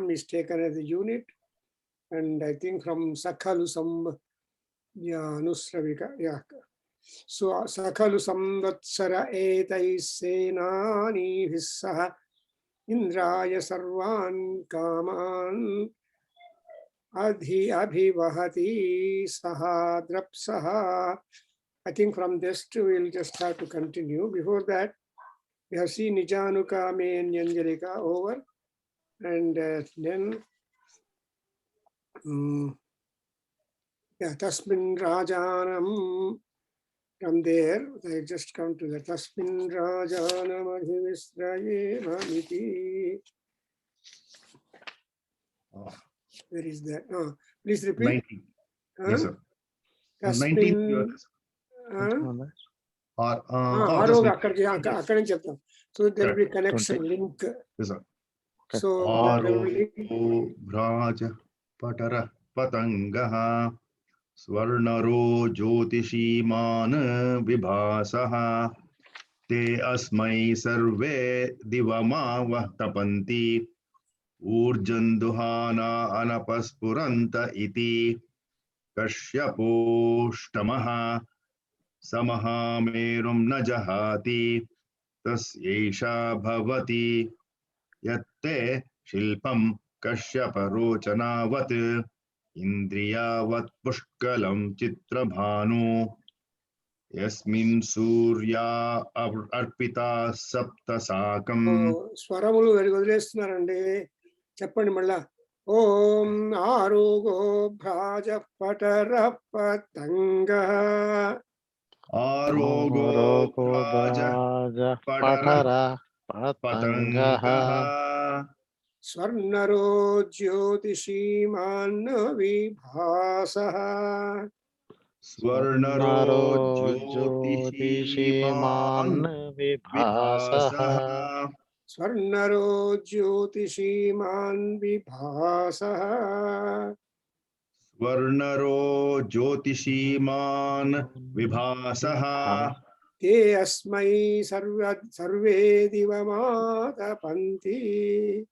is taken as a unit, and I think from Sakhalu Anusravika, So Sakhalu Samvatsara etai senani vissaha Indraya sarvan kaman abhivahati saha drapsaha. I think from this we'll just have to continue. Before that, we have seen Nijanuka and Nyanjalika over, and then Tasmin Rajanam. From there, I just come to the Tasmin Rajanam Adhivisraye Mamiti. Where is that? Please repeat. 90. Yes, sir. Tasmin. So there will be connection 20. link. Yes, sir. Okay. So Vraja Patara Patangaha Swarnaro Jyotishiman Vibhasaha Te Asmai Sarve Divama Vahtapanti Urjanduhana Anapaspuranta Iti Kashyaposhtamaha Samaha Merum Najahati Tasyesha Bhavati Yatte Shilpam Kashyaparocanavat Indriyavat Pushkalam Chitrabhanu Yasmin Surya Arpita Saptasakam. Swaramulu very good. Cheppandi malla. Om Arugo Bhaja Patara Patanga. Arugo Bhaja Patara Patanga. Swarnaro Jyotishiman Vibhasaha. Swarnaro Jyotishiman Vibhasaha. Swarnaro Jyotishiman Vibhasaha. Swarnaro Jyotishiman Vibhasaha. Te asmai sarve divamata panti.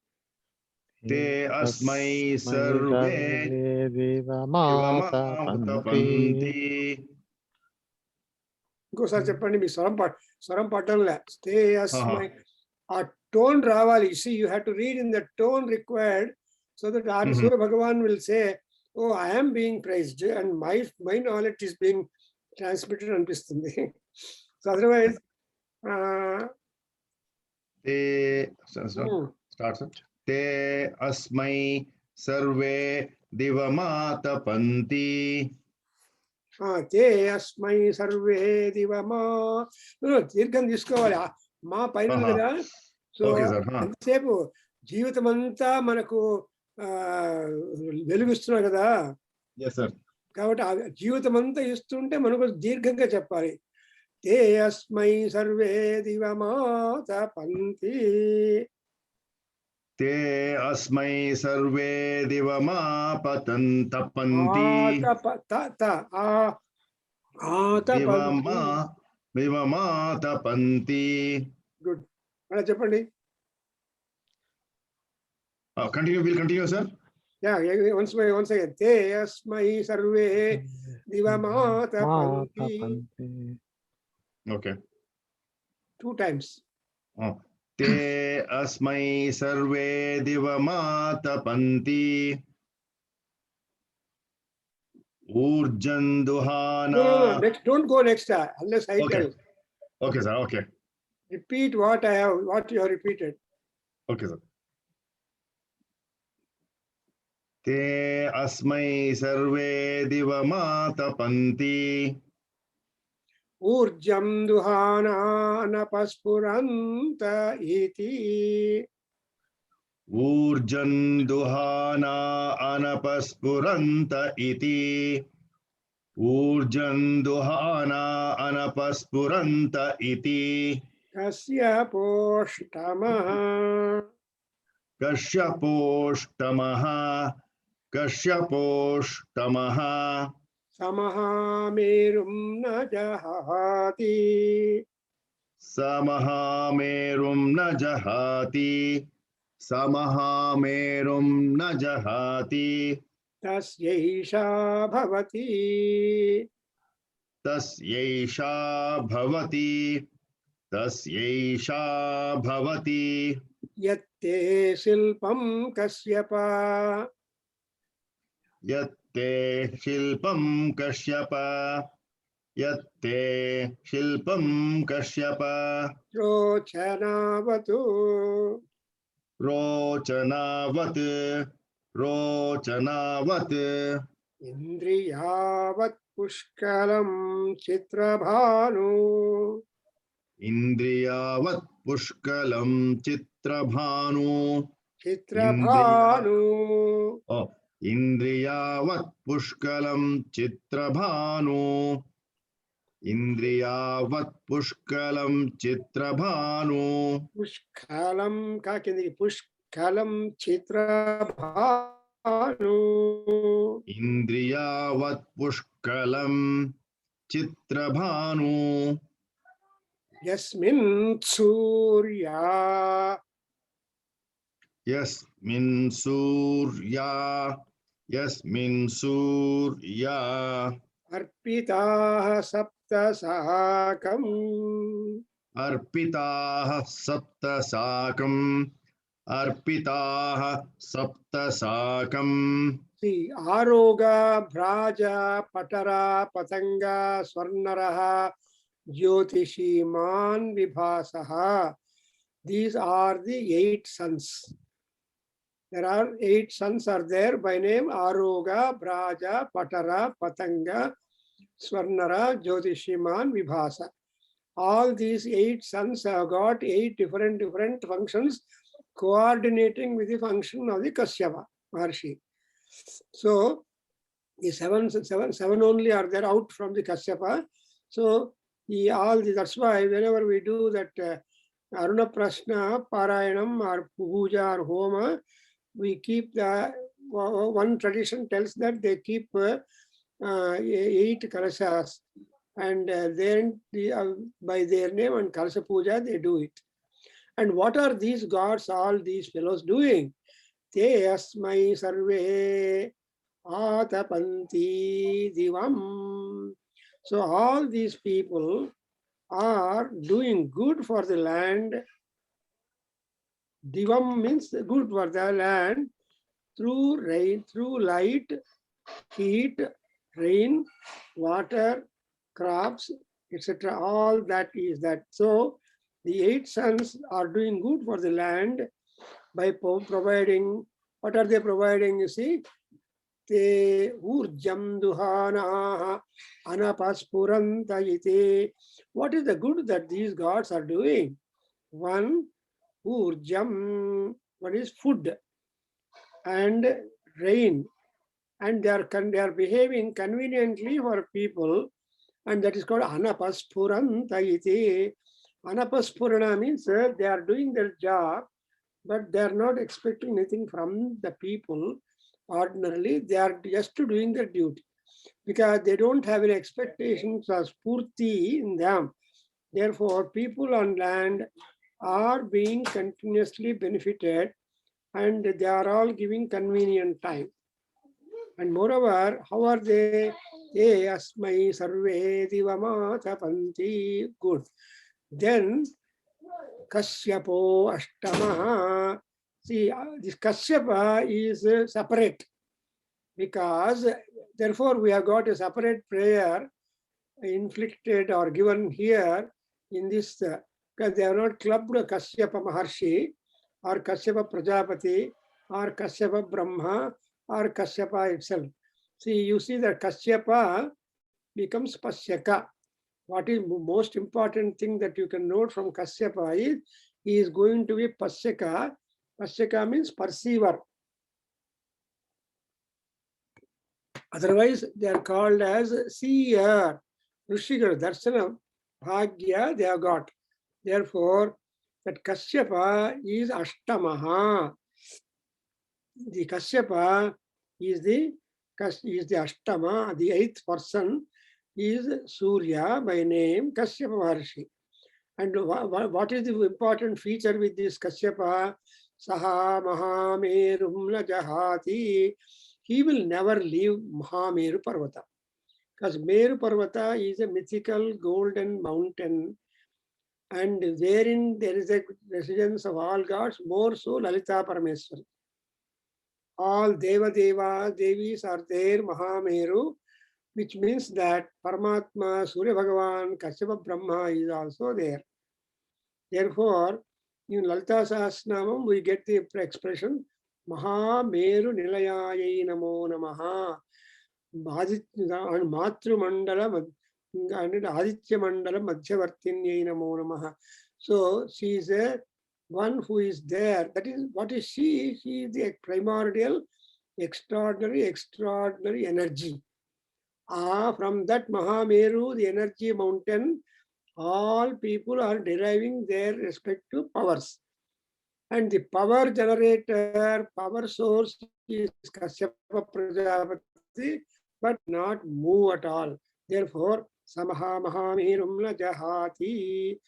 Te asmai sarve divamata panti. Go sir, cheppandi me swaram patanla. Te asmai. A tone ravali. See, you have to read in the tone required, so that Surya Bhagavan will say, "Oh, I am being praised, and my knowledge is being transmitted and pistundi." So otherwise, starts it. Te asmai sarve divamata panti. Te asmai sarve divama. No, dirgham తీసుకోవాలి. మా పైన కదా. So ఎంతసేపు జీవితం అంతా మనకు వెలుగుస్తున్నా కదా. కాబట్టి ఆ జీవితం అంతా ఇస్తుంటే మనకు దీర్ఘంగా చెప్పాలి. తే అస్మై సర్వే దివమాత పంతి. తే అస్మై సర్వే దివమా పతంత పంతి. వివమాత పంతి. గుడ్. అలా చెప్పండి. Continue. We'll continue, sir. Yeah, once again. Te asmai sarve divamata panti. Okay. 2 times. Te asmai sarve divamata panti. Urjanduhana. No. Next, don't go next unless I tell. Okay, sir. Okay. Repeat what you have repeated. Okay, sir. Te asmai sarve divamata panti. Urjam duhana anapaspuranta iti. Urjanduhana anapaspuranta iti. Urjanduhana anapaspuranta iti. Kasyaposhtamaha. Kasyaposhtamaha. Samaha merum najahati. Samaha merum najahati. समहामेरुं न जहाति तस्यैषा भवति तस्यैषा भवति तस्यैषा भवति यत्ते शिल्पं कश्यप यत्ते शिल्पं कश्यप यत्ते शिल्पं कश्यप रोचनावतु रोचनावत् रोचनावत् इन्द्रियावत् पुष्कलं चित्रभानु इन्द्रियावत् पुष्कलं चित्रभानु चित्रभानु ओ इन्द्रियावत् पुष्कलं चित्रभानु इन्द्रियावत् पुष्कलं चित्रभानु पुष्कलं का किंदకి पुष्कलं चित्रभानु इन्द्रियावत् पुष्कलं चित्रभानु यस्मिन् सूर्या यस्मिन् Surya अर्पिताः सप्तसाकम् अर्पिताः सप्तसाकम् See, Aroga, Bhraja, Patara, Patanga, Swarnaraha, Jyotishiman, Vibhasaha. These are the 8 sons. There are 8 sons are there by name Aroga, Bhraja, Patara, Patanga, Swarnara, Jyotishiman, Vibhasa. All these 8 sons have got 8 different functions coordinating with the function of the Kasyapa Maharshi. So the seven only are there out from the Kasyapa. So that's why whenever we do that Aruna Prashna, Parayanam or Puja or Homa, we keep the one tradition tells that they keep 8 Kalashas, and then by their name and Kalasha Puja they do it. And what are these gods, all these fellows doing? Te asmai sarve atapanti divam. So all these people are doing good for the land. Divam means good for the land through rain, through light, heat, rain, water, crops, etc. All that is that. So the 8 sons are doing good for the land by providing. What are they providing? You see, te urjam duhana anapaspuranta ite. What is the good that these gods are doing? One, urjam, what is food, and rain, and they are behaving conveniently for people, and that is called anapaspuranta ite. Anapaspurana means they are doing their job, but they are not expecting anything from the people. Ordinarily, they are just doing their duty because they don't have any expectations of spurti in them. Therefore, people on land are being continuously benefited, and they are all giving convenient time. And moreover, how are they? Te asmai sarve divamata panti. Good. Then Kasyapo Ashtama. See, this Kasyapa is separate because therefore we have got a separate prayer inflicted or given here in this because they are not clubbed Kasyapa Maharshi or Kasyapa Prajapati or Kasyapa Brahma or Kasyapa itself. See, you see that Kasyapa becomes Pasyaka. What is most important thing that you can note from Kasyapa is he is going to be Pasyaka. Pasyaka means perceiver. Otherwise, they are called as seer. Rishikar, Darshana, Bhagya, they have got. Therefore, that Kasyapa is Ashtamaha. The Kasyapa is the Ashtama, the 8th person is Surya by name Kasyapa Maharshi. And what is the important feature with this Kasyapa? Saha Mahamerum na jahati. He will never leave Mahameru Parvata. Because Meru Parvata is a mythical golden mountain, and wherein there is a residence of all gods, more so Lalita Parameswari. All Deva Deva Devis are there, Mahameru, which means that Paramatma, Surya Bhagavan, Kashyapa Brahma is also there. Therefore, in Lalita Sahasranamam, we get the expression Mahameru Nilayayai Namo Namaha. Matru Mandala and Aditya Mandala Madhyavartinyai Namo Namaha. So she is a one who is there. That is, what is she? She is the primordial, extraordinary energy. From that Mahameru, the energy mountain, all people are deriving their respective powers. And the power generator, power source is Kashyapa Prajapati, but not move at all. Therefore, Samaha Mahamerum na jahati.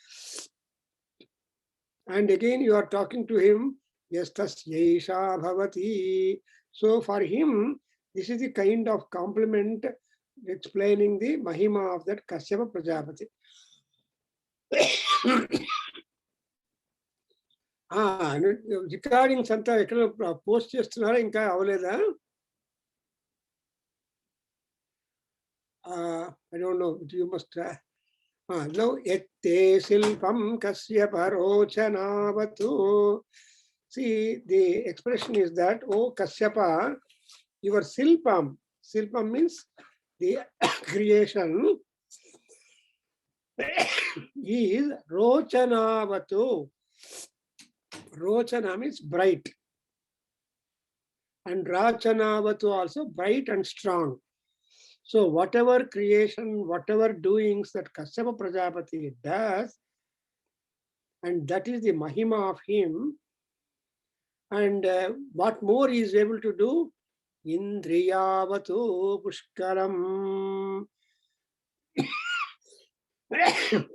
And again, you are talking to him, Yastas Yesha Bhavati. So for him, this is the kind of compliment explaining the Mahima of that Kashyapa Prajapati. Recordings అంతా ఎక్కడ post చేస్తున్నారా ఇంకా అవలేదా? I don't know, you must lo ette silpam kasyapa rochanavatu. See, the expression is that, oh Kasyapa, your silpam means the creation is rochanavatu. Rochana means bright, and Rachanavatu also bright and strong. So whatever creation, whatever doings that Kashyapa Prajapati does, and that is the Mahima of him. And what more he is able to do? Indriyavatu Pushkaram.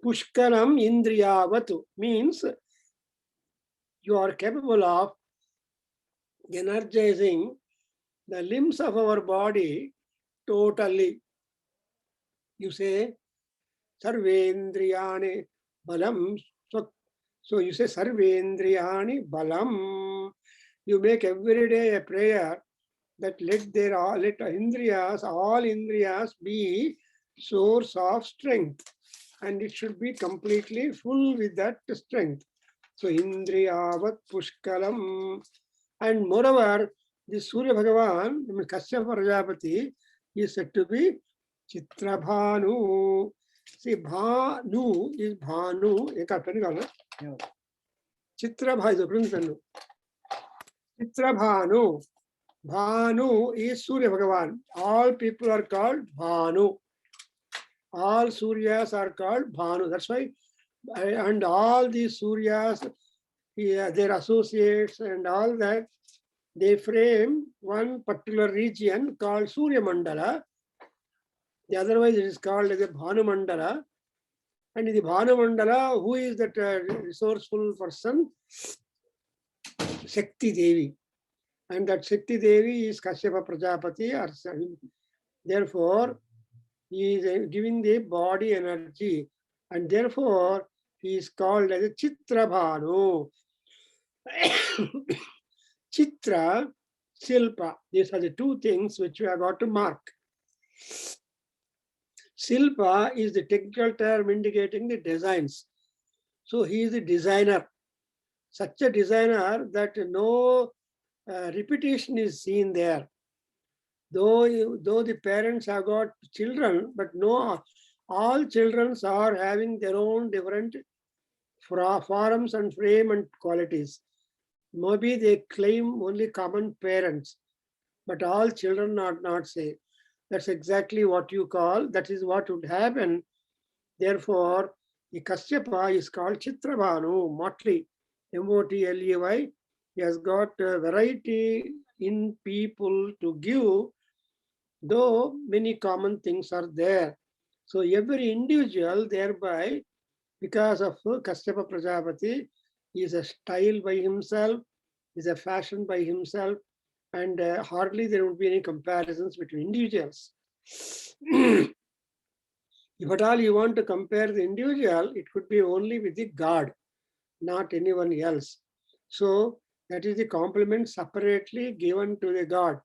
Pushkaram Indriyavatu means you are capable of energizing the limbs of our body totally. You say, Sarvendriyani Balam. So you say, Sarvendriyani Balam. You make every day a prayer that let Indriyas, all Indriyas be source of strength. And it should be completely full with that strength. So Indriyavat Pushkalam. And moreover, the Surya Bhagavan, Kashyapa Prajapati, is said to be Chitrabhanu. See, Bhanu is Bhanu. Chitrabha is a prince. Chitrabhanu. Bhanu is Surya Bhagavan. All people are called Bhanu. All Suryas are called Bhanu. That's why, and all these Suryas, their associates and all that, they frame one particular region called Surya Mandala. The otherwise it is called as a Bhanu Mandala. And in the Bhanu Mandala, who is that resourceful person? Shakti Devi. And that Shakti Devi is Kashyapa Prajapati. Therefore, he is giving the body energy. And therefore, he is called as a Chitrabhanu. Chitra, Silpa. These are the two things which we have got to mark. Silpa is the technical term indicating the designs. So he is the designer. Such a designer that no repetition is seen there. Though the parents have got children, but no, all children are having their own different forms and frame and qualities. Maybe they claim only common parents, but all children are not same. That's exactly what you call, that is what would happen. Therefore, the Kashyapa is called Chitrabhanu, motley, M-O-T-L-E-Y. He has got a variety in people to give, though many common things are there. So every individual thereby, because of Kashyapa Prajapati, is a style by himself, is a fashion by himself, and hardly there would be any comparisons between individuals. If at all you want to compare the individual, it could be only with the God, not anyone else. So that is the compliment separately given to the God.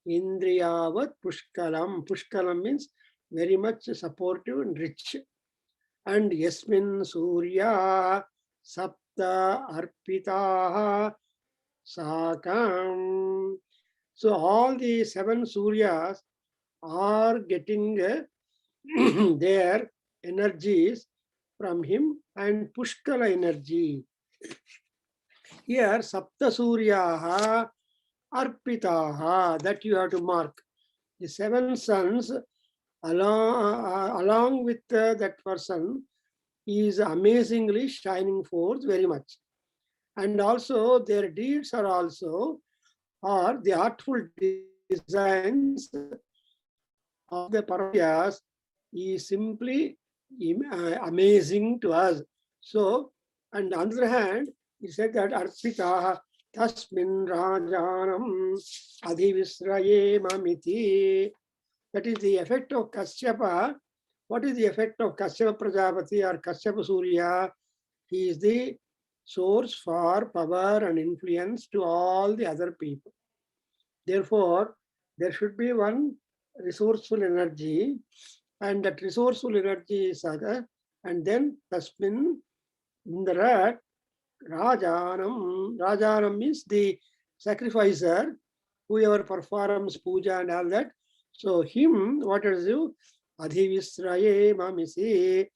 Indriyavat Pushkalam. Pushkalam means very much supportive and rich. And Yasmin Surya Sapta Arpitaha Sakam. So all the 7 Suryas are getting their energies from him and Pushkala energy. Here, Sapta Suryaha Arpitaha, that you have to mark. The 7 suns along with that person is amazingly shining forth very much. And also their deeds are also, or the artful designs of the Parampyas is simply amazing to us. So, and on the other hand, he said that Arpitaha Tasmin Rajanam Adhivisraye Mamiti. That is the effect of Kashyapa. What is the effect of Kashyapa Prajapati or Kashyapa Surya? He is the source for power and influence to all the other people. Therefore, there should be one resourceful energy, and that resourceful energy is other, and then Tasmin Indra Rajanam. Rajanam means the sacrificer, whoever performs puja and all that. So him, what does you? Adhivisraye Mamisi.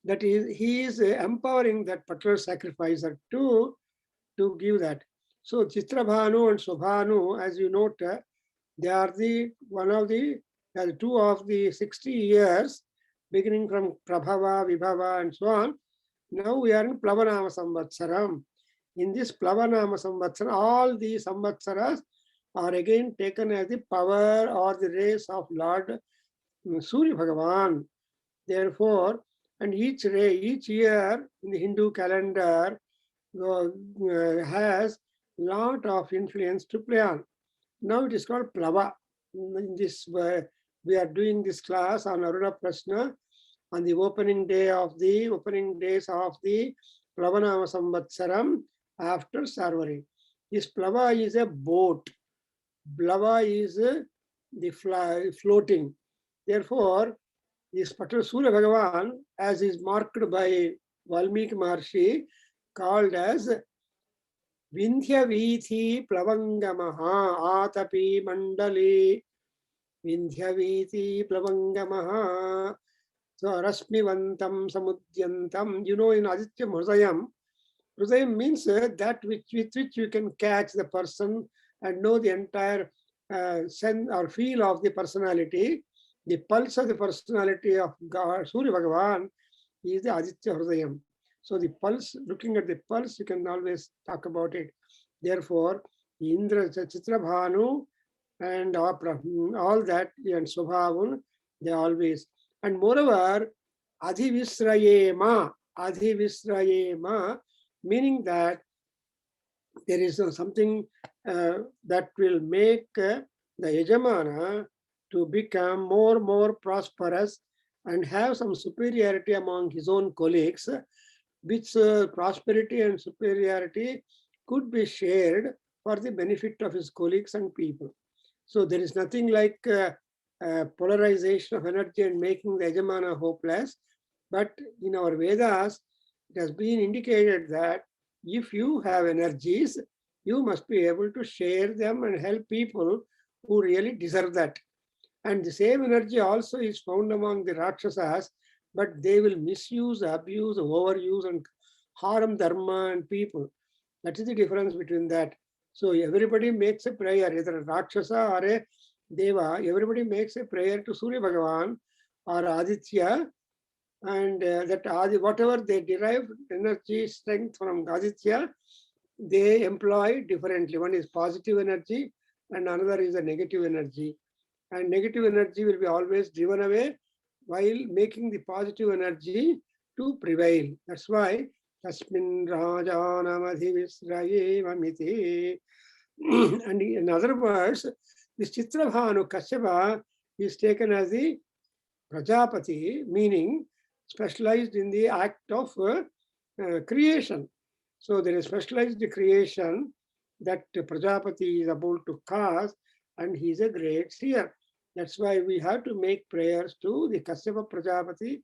That is, he is empowering that particular sacrificer to give that. So Chitrabhanu and Subhanu, as you note, they are the two of the 60 years, beginning from Prabhava, Vibhava, and so on. Now we are in Plavanama Samvatsaram. In this Plavanama Samvatsara, all the Samvatsaras are again taken as the power or the rays of Lord Surya Bhagavan. Therefore, and each ray, each year in the Hindu calendar has lot of influence to play on. Now it is called Plava. In this, we are doing this class on Aruna Prashna on the opening days of the Plavanama Samvatsaram after Sarvari. This Plava is a boat. Plava is the floating. Therefore, this particular Surya Bhagavan, as is marked by Valmiki Maharshi, called as Vindhya Vithi Plavangamaha Atapi Mandali. Vindhya Vithi Plavangamaha. So Rasmivantam Samudyantam. You know, in Aditya Hridayam, Hridayam means that with which you can catch the person and know the entire sense or feel of the personality. The pulse of the personality of God, Surya Bhagavan, is the Aditya Hridayam. So the pulse, looking at the pulse, you can always talk about it. Therefore, Indra, Chitrabhanu, and all that, and Subhavun, they always. And moreover, Adhivisrayema, meaning that there is something that will make the Yajamana to become more prosperous and have some superiority among his own colleagues, which prosperity and superiority could be shared for the benefit of his colleagues and people. So there is nothing like polarization of energy and making the Yajamana hopeless. But in our Vedas, it has been indicated that if you have energies, you must be able to share them and help people who really deserve that. And the same energy also is found among the Rakshasas, but they will misuse, abuse, overuse, and harm dharma and people. That is the difference between that. So everybody makes a prayer, either a Rakshasa or a Deva, everybody makes a prayer to Surya Bhagavan or Aditya, and that whatever they derive energy, strength from Aditya, they employ differently. One is positive energy and another is a negative energy. And negative energy will be always driven away while making the positive energy to prevail. That's why tasmin rajanamadivisrayevamiti. And in other words, this Chitrabhanu Kashyapa is taken as the Prajapati, meaning specialized in the act of creation. So there is specialized creation that Prajapati is about to cause, and he is a great seer. That's why we have to make prayers to the Kashyapa Prajapati,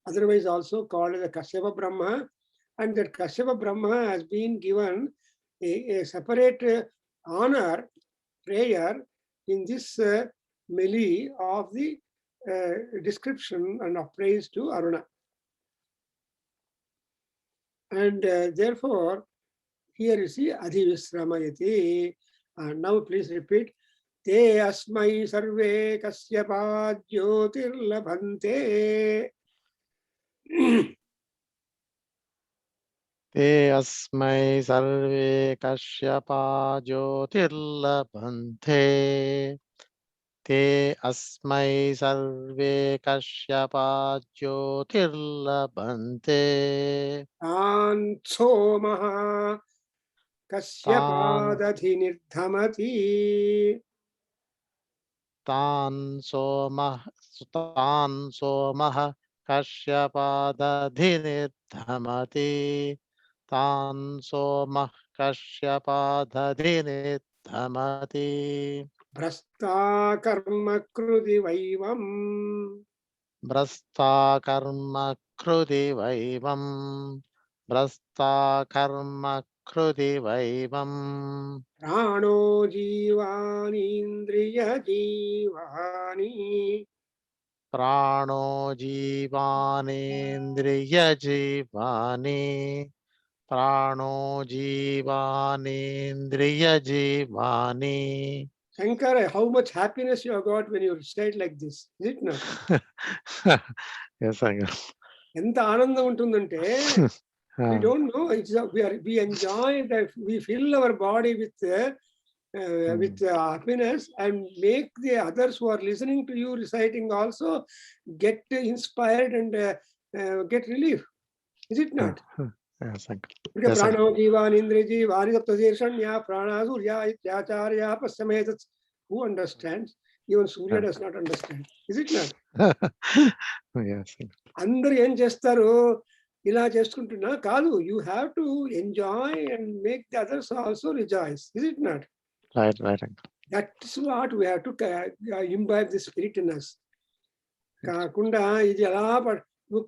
otherwise also called the Kashyapa Brahma. And that Kashyapa Brahma has been given a separate honor, prayer in this melee of the description and of praise to Aruna. And therefore, here you see Adhivisramayati. And now please repeat. Te asmai sarve kasyapa jyotirlabhante. Te asmai sarve kashyapa jyotirlabhante. Te asmai sarve kashyapa jyotirlabhante. Tan somaha kasyapadadhinirthamati. Tan somah kasyapadadhinirthamati. Tan somah kasyapadadhinirthamati. Brasta karma krudi vaivam. Brasta karma krudi vaivam. Brasta karma krudi vaivam. Prano jivani indriya jivani. Prano jivanendriya jivani. Prano jivanendriya jivani. Shankara, how much happiness you have got when you recite like this, is it not? Yes, I know. ఎంత ఆనందం ఉంటుందంటే we don't know, we enjoy that, we fill our body with happiness and make the others who are listening to you reciting also get inspired and get relief, is it not? Yes, uncle. Because Yes, prano jivan indriji vani saptashirshanya prana surya ityacharya pasyametat. Who understands? Even Surya does not understand, is it not? Yes. అందరు ఏం చేస్తారు, ఇలా చేసుకుంటున్నా కాదు, you have to enjoy and make the others also rejoice, is it not? Right, right, uncle. That's what we have to imbibe the spirit in us. కాకుండా ఇది ఎలా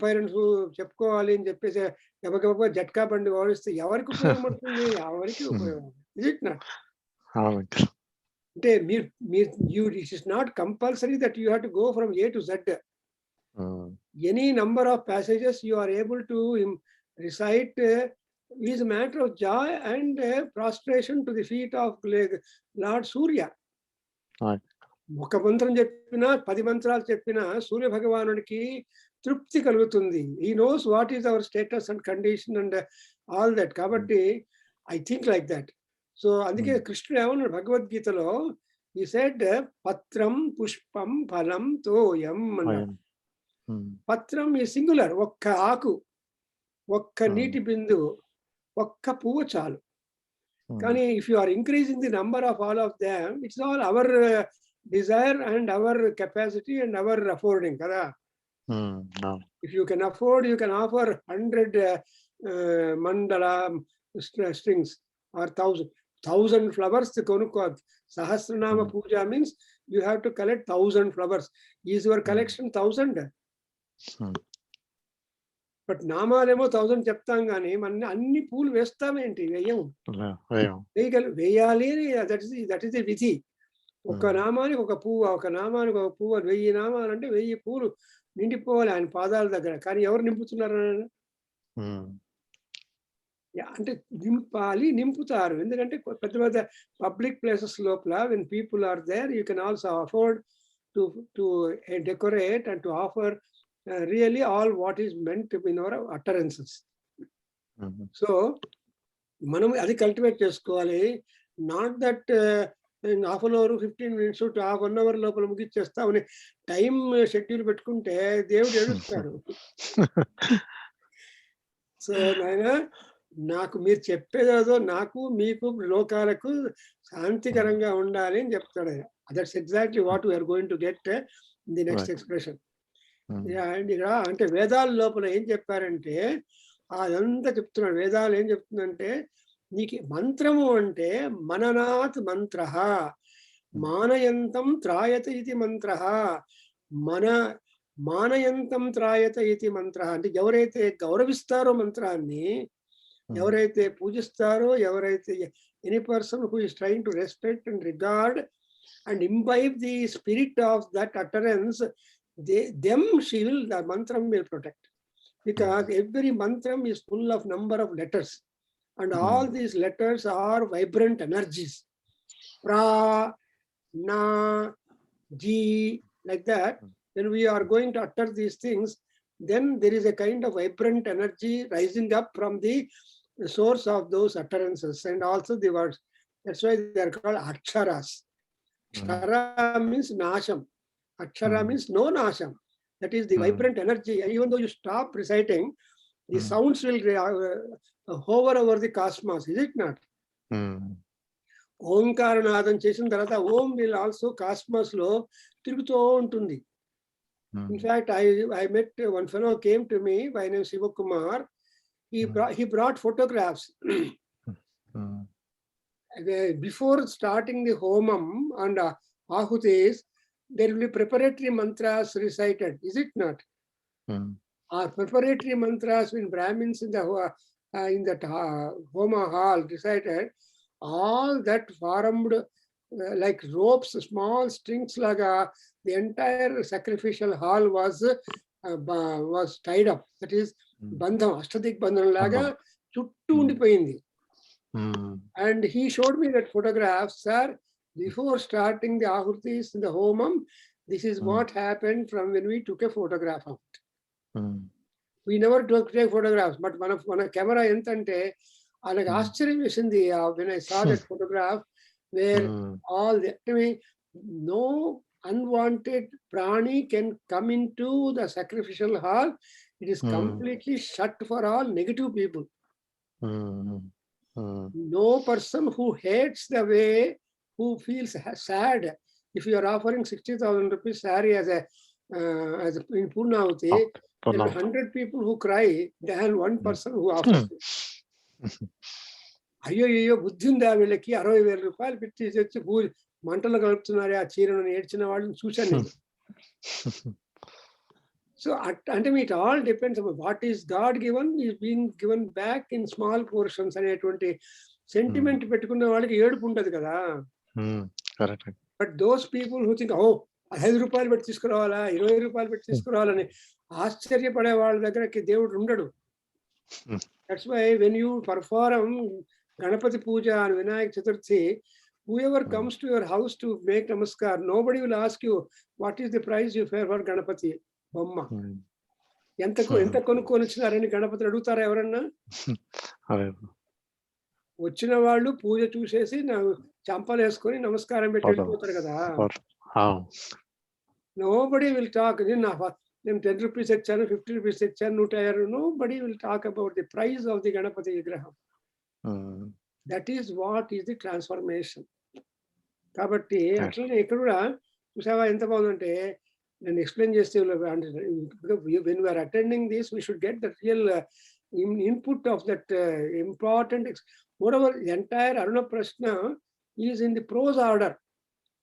parents చెప్పుకోవాలి అని చెప్పేసి గబగబా జట్కా బండి ఓడిస్తే ఎవరికి ఉపయోగపడుతుంది? ఎవరికి ఉపయోగం, is it not? అంటే it is not compulsory that you have to go from A to Z. Any number of passages you are able to recite is a matter of joy and prostration to the feet of Lord Surya. ఒక మంత్రం చెప్పినా 10 మంత్రాలు చెప్పినా సూర్య భగవానుడికి తృప్తి కలుగుతుంది. He knows what is our status and condition and all that. కాబట్టి I think like that. So అందుకే కృష్ణుడు ఏమన్నాడు భగవద్గీతలో, he said పత్రం పుష్పం ఫలం తోయం అన్నాడు. పత్రం ఈ సింగులర్, ఒక్క ఆకు, ఒక్క నీటి బిందువు, ఒక్క పువ్వు చాలు. కానీ if you are increasing the number of all of them, it's all our desire and our capacity and our affording kada. If you can afford, you can offer 100 mandala strings or 1000 flowers konuko. Sahasranama puja means you have to collect 1000 flowers. Is your collection 1000? But నామాలేమో 1000 చెప్తాం కానీ మన అన్ని పూలు వేస్తామేంటి? వేయాలి అని that is the విధి. ఒక నామానికి ఒక పువ్వు, ఒక నామానికి ఒక పువ్వు, 1000 నామాలు అంటే 1000 పూలు నిండిపోవాలి ఆయన పాదాల దగ్గర. కానీ ఎవరు నింపుతున్నారు? అంటే నింపాలి, నింపుతారు. ఎందుకంటే పెద్ద పెద్ద పబ్లిక్ ప్లేసెస్ లోపల when people are there, you can also afford to decorate and to offer really all what is meant in our utterances. So మనం అది కల్టివేట్ చేసుకోవాలి. Not that half an hour 15 minutes to half an hour లోపల ముగిచ్చేస్తామని time schedule పెట్టుకుంటే దేవుడు ఏడుస్తాడు. So నాయన నాకు మీరు చెప్పేదేదో నాకు మీకు లోకాలకు శాంతికరంగా ఉండాలి అని చెప్తాడు ఆయన. That's exactly what we are going to get in the next Right. Expression. Mm. And ఇక్కడ అంటే వేదాల లోపల ఏం చెప్పారంటే అదంతా చెప్తున్నాడు. వేదాలు ఏం చెప్తుందంటే నీకు మంత్రము అంటే మననాత్ మంత్ర, మానయంతం త్రాయత ఇది మంత్ర, మన మానయంతం త్రాయత ఇది మంత్ర అంటే ఎవరైతే గౌరవిస్తారో మంత్రాన్ని, ఎవరైతే పూజిస్తారో, ఎవరైతే any person who is trying to respect and regard and imbibe the spirit of that utterance, them she will, the mantram will protect, because every mantram is full of number of letters, and all these letters are vibrant energies. Pra, na, ji, like that. When we are going to utter these things, then there is a kind of vibrant energy rising up from the source of those utterances, and also the words. That's why they are called aksharas. Akshara means nasham. Akshara means no nasham. That is the vibrant energy. Even though you stop reciting, the sounds will hover over the cosmos. Is it not? ఓంకారనాదం చేసిన తర్వాత ఓం will also cosmos లో తిరుగుతూ ఉంటుంది. In fact I met one fellow came to me by name Sivakumar. He brought photographs. Before starting the homam and ahutis, there will be preparatory mantras recited. Is it not? Our preparatory mantras when Brahmins in that homa hall recited, all that formed like ropes, small strings laga, the entire sacrificial hall was tied up. That is bandham, ashtadik bandham laga chuttu undipoyindi. And he showed me that photograph. Sir, before starting the ahutis in the homam, this is what happened from when we took a photograph of it. We never take photographs, but మన camera ఎంత అంటే అలాగ ఆశ్చర్యం వేసింది when I saw that photograph where all the, I mean, no unwanted prani can come into the sacrificial hall. It is completely shut for all negative people. No person who hates the way, who feels sad. If you are offering 60,000 rupees saree as a in Purnahuti, there are 100 people who cry than one person who offers. అయ్యో బుద్ధి ఉందా వీళ్ళకి 60,000 రూపాయలు పెట్టి తెచ్చి మంటలు కలుపుతున్నారు ఆ చీరను ఏడ్చిన వాళ్ళని చూశాను నేను. So అంటే it all depends on what is God given is being given back in small portions అనేటువంటి సెంటిమెంట్ పెట్టుకున్న వాళ్ళకి ఏడుపు ఉంటది కదా. But those people who think 5 రూపాయలు పెట్టి తీసుకురావాలా, 20 రూపాయలు పెట్టి తీసుకురావాలని ఆశ్చర్యపడే వాళ్ళ దగ్గరకి దేవుడు ఉండడు. That's why when you perform Ganapati puja and Vinayaka Chaturthi, whoever comes to your house to make namaskar, nobody will ask you what is the price you pay for Ganapati బొమ్మ, ఎంత కొనుక్కొని వచ్చినారని గణపతి అడుగుతారా ఎవరన్నా? వచ్చిన వాళ్ళు పూజ చూసేసి చంపలు వేసుకొని నమస్కారం పెట్టి వెళ్ళిపోతారు కదా. నోబడీ విల్ టాక్ నేను 10 రూపీస్ ఇచ్చాను, 50 రూపీస్ ఇచ్చాను, 150. Nobody will talk about the price of the Ganapati విగ్రహం. That is what is the transformation. కాబట్టి అట్లనే ఇక్కడ కూడా చూసావా ఎంత బాగుందంటే, నేను ఎక్స్ప్లెయిన్ చేస్తే when we are attending this, we should get the real input of that important. Moreover, the entire Aruna Prashna is in the prose order.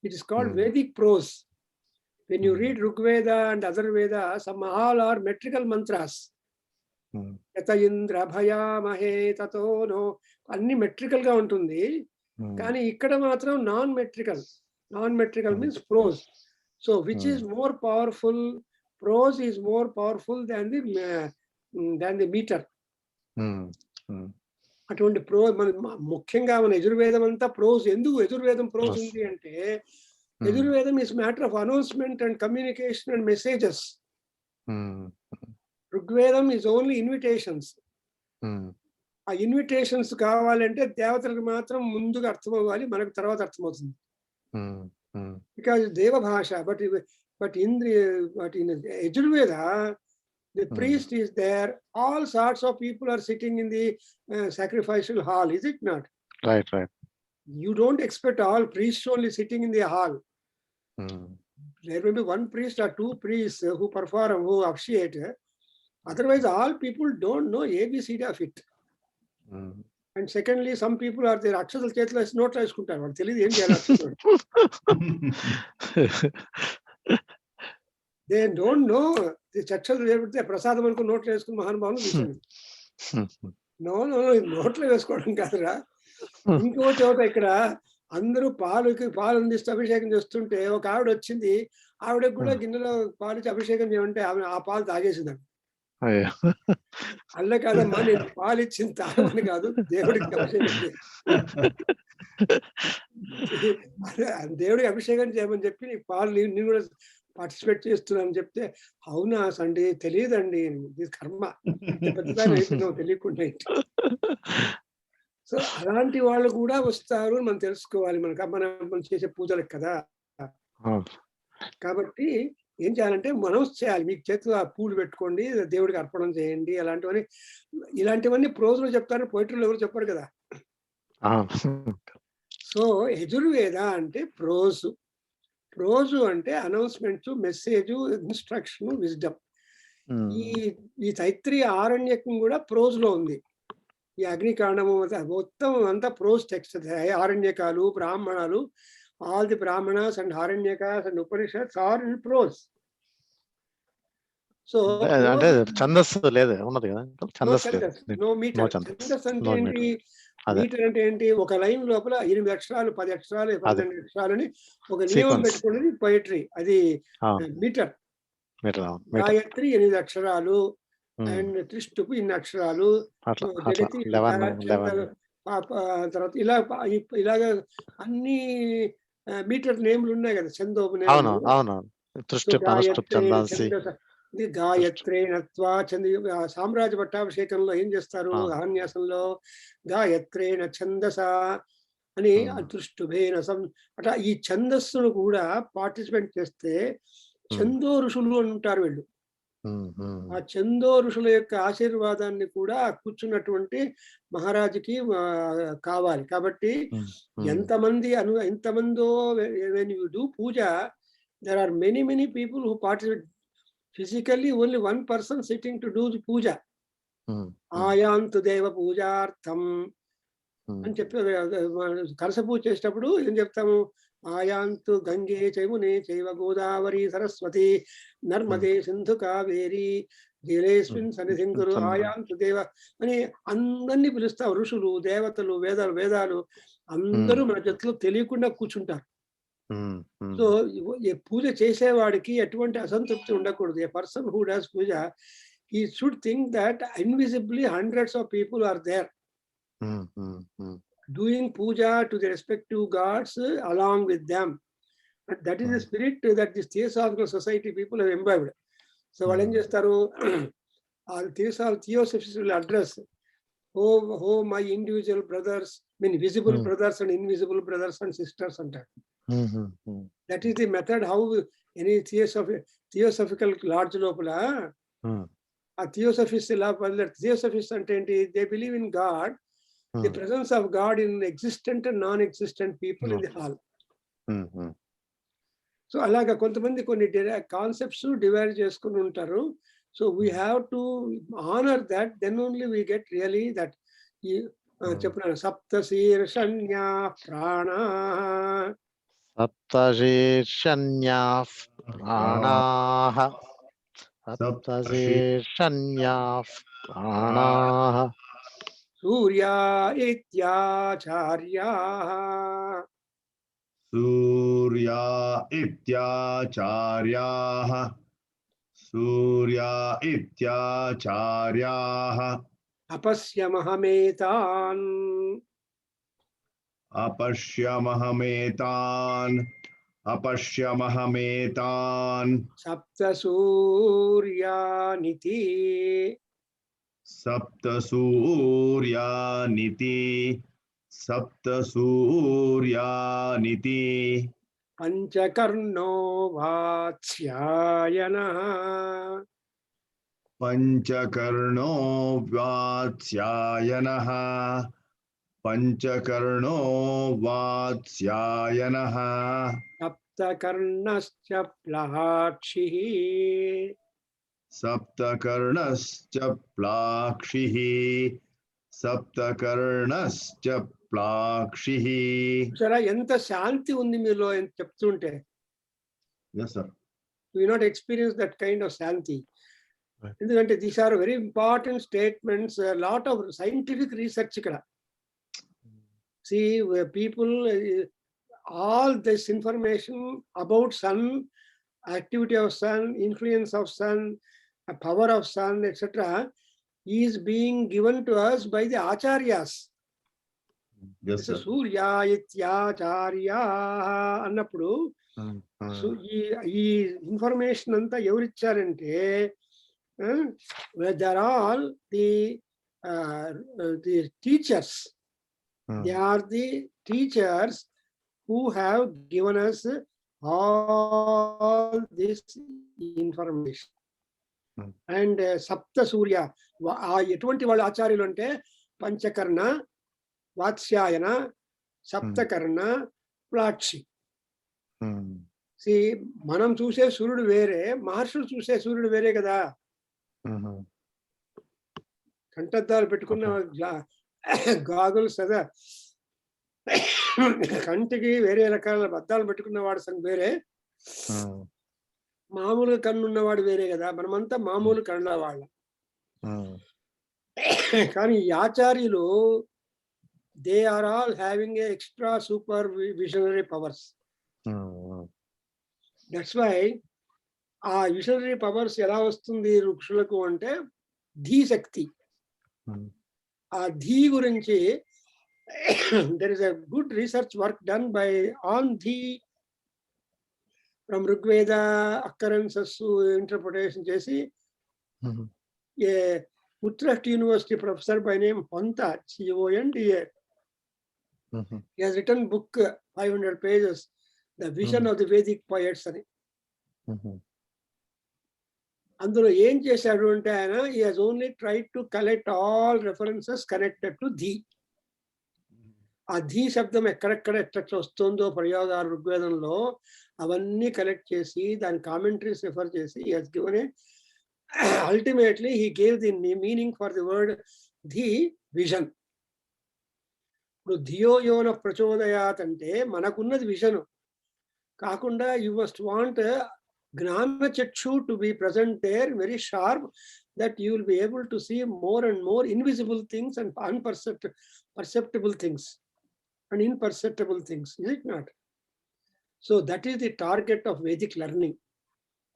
It is called Vedic prose. When you read Rigveda and other Veda, some all are metrical mantras. Yata Indra Bhayamahe Tato no, అన్ని metrical గా ఉంటుంది. కానీ ఇక్కడ మాత్రం non metrical means prose. So which is more powerful? Prose is more powerful than the meter. అటువంటి ముఖ్యంగా మన యజుర్వేదం అంతా ప్రోజ్. ఎందుకు యజుర్వేదం ప్రోజ్ ఉంది అంటే, యజుర్వేదం is matter of announcement and communication and messages. Rigvedam is only invitations. ఆ ఇన్విటేషన్స్ కావాలంటే దేవతలకు మాత్రం ముందుగా అర్థం అవ్వాలి, మనకు తర్వాత అర్థమవుతుంది. Because Deva Bhasha, but in Yajurveda, The priest is there. All sorts of people are sitting in the sacrificial hall, is it not? Right. You don't expect all priests only sitting in the hall. Mm. There will be one priest or two priests who perform, who officiate. Otherwise, all people don't know ABCD of it. Mm. And secondly, some people are there, అక్షతలు చేతిలో వేసి నోట్లో వేసుకుంటారు, వాళ్ళు తెలియదు ఏం చేయాలి అక్షతలు. They don't know. అక్షతలు చేపితే ప్రసాదం అనుకుని నోట్లో వేసుకుని మహానుభావులు చూశాను. నో నోట్లో వేసుకోవడం కాదురా. ఇంకో చోట ఇక్కడ అందరూ పాలు అందిస్తూ అభిషేకం చేస్తుంటే ఒక ఆవిడ వచ్చింది, ఆవిడకు కూడా గిన్నెలో పాలు ఇచ్చి అభిషేకం చేయమంటే ఆమె ఆ పాలు తాగేసిందండి. అల్ల కాదమ్మా, నేను పాలు ఇచ్చింది తాగమని కాదు, దేవుడికి అభిషేకం దేవుడికి అభిషేకం చేయమని చెప్పి నీ పాలు నేను కూడా పార్టిసిపేట్ చేస్తున్నాను చెప్తే, అవునా సండి తెలియదండి, ఇది కర్మ, పెద్దదాన్ని అయిపోయినావు తెలియకుండా. సో అలాంటి వాళ్ళు కూడా వస్తారు మనం తెలుసుకోవాలి, మనం చేసే పూజలకు కదా. కాబట్టి ఏం చేయాలంటే మనం చేయాలి. మీకు చేతిలో ఆ పూలు పెట్టుకోండి, దేవుడికి అర్పణం చేయండి, ఇలాంటివన్నీ ప్రోజ్లో చెప్తారు, పోయిటరీలో ఎవరు చెప్పరు కదా. సో యజుర్వేద అంటే ప్రోజు అంటే అనౌన్స్మెంట్స్, మెసేజ్, ఇన్స్ట్రక్షన్, విజ్డమ్. ఈ తైత్రీయ ఆరణ్యకం కూడా ప్రోజ్లో ఉంది. ఈ అగ్నికాండము మొత్తం అంతా ప్రోజ్ టెక్స్ట్. ఆరణ్యకాలు, బ్రాహ్మణాలు, all the Brahmanas and Aranyakas and Upanishads are in prose. So అంటే ఛందస్సు లేదు, ఉన్నది కదా, ఛందస్సు లేదు. No metre. ఛందస్సు అంటే ఏంటి? మీటర్ అంటే ఏంటి? ఒక లైన్ లోపల 8 అక్షరాలు, 10 అక్షరాలు, 12 అక్షరాలని ఒక నియమం పెట్టుకునేది పోయిటరీ. అది మీటర్. గాయత్రి 8 అక్షరాలు అండ్ త్రిష్టుపు ఇన్ని అక్షరాలు, తర్వాత ఇలాగా అన్ని మీటర్ నేమ్లు ఉన్నాయి కదా, చందోపు గాయత్రే నత్వా. సామ్రాజ్య పట్టాభిషేకంలో ఏం చేస్తారు? ఆన్యాసంలో గాయత్రేణ ఛందస అని అదృష్టుభేన అట్లా ఈ ఛందస్సును కూడా పార్టిసిపేట్ చేస్తే ఛందో ఋషులు అని ఉంటారు వీళ్ళు. ఆ ఛందో ఋషుల యొక్క ఆశీర్వాదాన్ని కూడా కూర్చున్నటువంటి మహారాజుకి కావాలి. కాబట్టి ఎంతమందో when you do puja, there are many people who participate. Physically only one person sitting to do the puja. ఆయాంతు దేవ పూజార్థం అని చెప్పి కలశ పూజ చేసేటప్పుడు ఏం చెప్తాము? ఆయాంతు గంగే చైమునే చైవ గోదావరి సరస్వతి నర్మదే సింధు కావేరి జలేస్మిన్ సన్నిధింకురు ఆయాంతు దేవ అని అందరినీ పిలుస్తాం. ఋషులు, దేవతలు, వేదాలు అందరూ మన జట్టులో తెలియకుండా కూర్చుంటారు. సో పూజ చేసేవాడికి ఎటువంటి అసంతృప్తి ఉండకూడదు. A person who does puja, he should think that invisibly hundreds of people are there doing puja to the respective gods along with them. But that is the spirit that this Theosophical Society people have imbibed. So వాళ్ళు ఏం చేస్తారు? Theosophists will address, oh my individual brothers, visible brothers and invisible brothers and sisters అంటారు. That is the method how any theosophical large లోపల ఆ theosophist ఇలా theosophist అంటే ఏంటి? They believe in God, the presence of God in existent and non existent people in the hall. So అలాగా కొంతమంది కొన్ని concepts divide చేసుకుని ఉంటారు. So we have to honour that, then only we get really that. చెప్తున్నాను, సప్తశీర్షణ్యా ప్రాణా, సప్తశీర్షణ్యా ప్రాణాః, సప్తశీర్షణ్యాః ప్రాణాః, సూర్యా ఇత్యాచార్యాః, సూర్యా ఇత్యాచార్యాః, సూర్యా ఇత్యాచార్యాః, అపశ్యమహమేతాన్, అపశ్యమహమేతాన్, అపశ్యమహమేతాన్, సప్తసూర్యానితి, సప్తసూర్యానితి, సప్తసూర్యానితి, పంచకర్ణో వాత్స్యాయనః, Panchakarno Vatsyayanaha. Panchakarno Vatsyayanaha. Saptakarnascha Plahakshihi. Saptakarnascha Plakshihi. Saptakarnascha Plakshihi. సరే ఎంత శాంతి ఉంది మీలో అని చెప్తుంటే Yes, sir. we not experience that kind of Shanti. Right. ఎందుకంటే these are very important statements, a lot of scientific research ఇక్కడ. See, where people, all this information about sun, activity of sun, influence of sun, power of sun, etc., is being given to us by the acharyas. Yes, sir. సూర్య ఇత్యాచార్య అన్నప్పుడు so ఈ information అంతా ఎవరిచ్చారంటే there all the teachers. They are the teachers who have given us all this information. And Sapta Surya, ఎటువంటి వాళ్ళు ఆచార్యులు అంటే పంచకర్ణ, వాత్స్యాయన, సప్తకర్ణ, ప్లాక్షి. మనం చూసే సూర్యుడు వేరే, మహర్షులు చూసే సూర్యుడు వేరే కదా. కంటద్దాలు పెట్టుకున్న గాగుల్స్ కదా, కంటికి వేరే రకాల అద్దాలు పెట్టుకున్న వాడు వేరే, మామూలుగా కన్ను ఉన్నవాడు వేరే కదా. మనమంతా మామూలు కళ్ళ వాళ్ళ. కానీ ఈ ఆచార్యులు they are all having a extra super visionary powers. That's why ఆ విజనరీ పవర్స్ ఎలా వస్తుంది ఋషులకు అంటే ధీ శక్తి. ఆ ధీ గురించి there is a good research work done by on ధీ from Rigveda occurrences interpretation చేసి a Utrecht University professor by name Honta, CONTA. He has written book 500 pages, The Vision of the Vedic Poets అని. అందులో ఏం చేశాడు అంటే ఆయన he has only tried to collect all references connected to ధీ. ఆ ధీ శబ్దం ఎక్కడెక్కడ ఎట్లా వస్తుందో ప్రయోగాలు ఋగ్వేదంలో అవన్నీ కలెక్ట్ చేసి దాని కామెంటరీస్ రిఫర్ చేసి he has given a ultimately he gave the meaning for the word ధీ vision. ఇప్పుడు ధియో యోన ప్రచోదయాత్ అంటే మనకున్నది విజన్ కాకుండా you must want జ్ఞాన Chakshu to be present there very sharp, that you will be able to see more and more invisible things and perceptible things and imperceptible things, is it not? So that is the target of Vedic learning.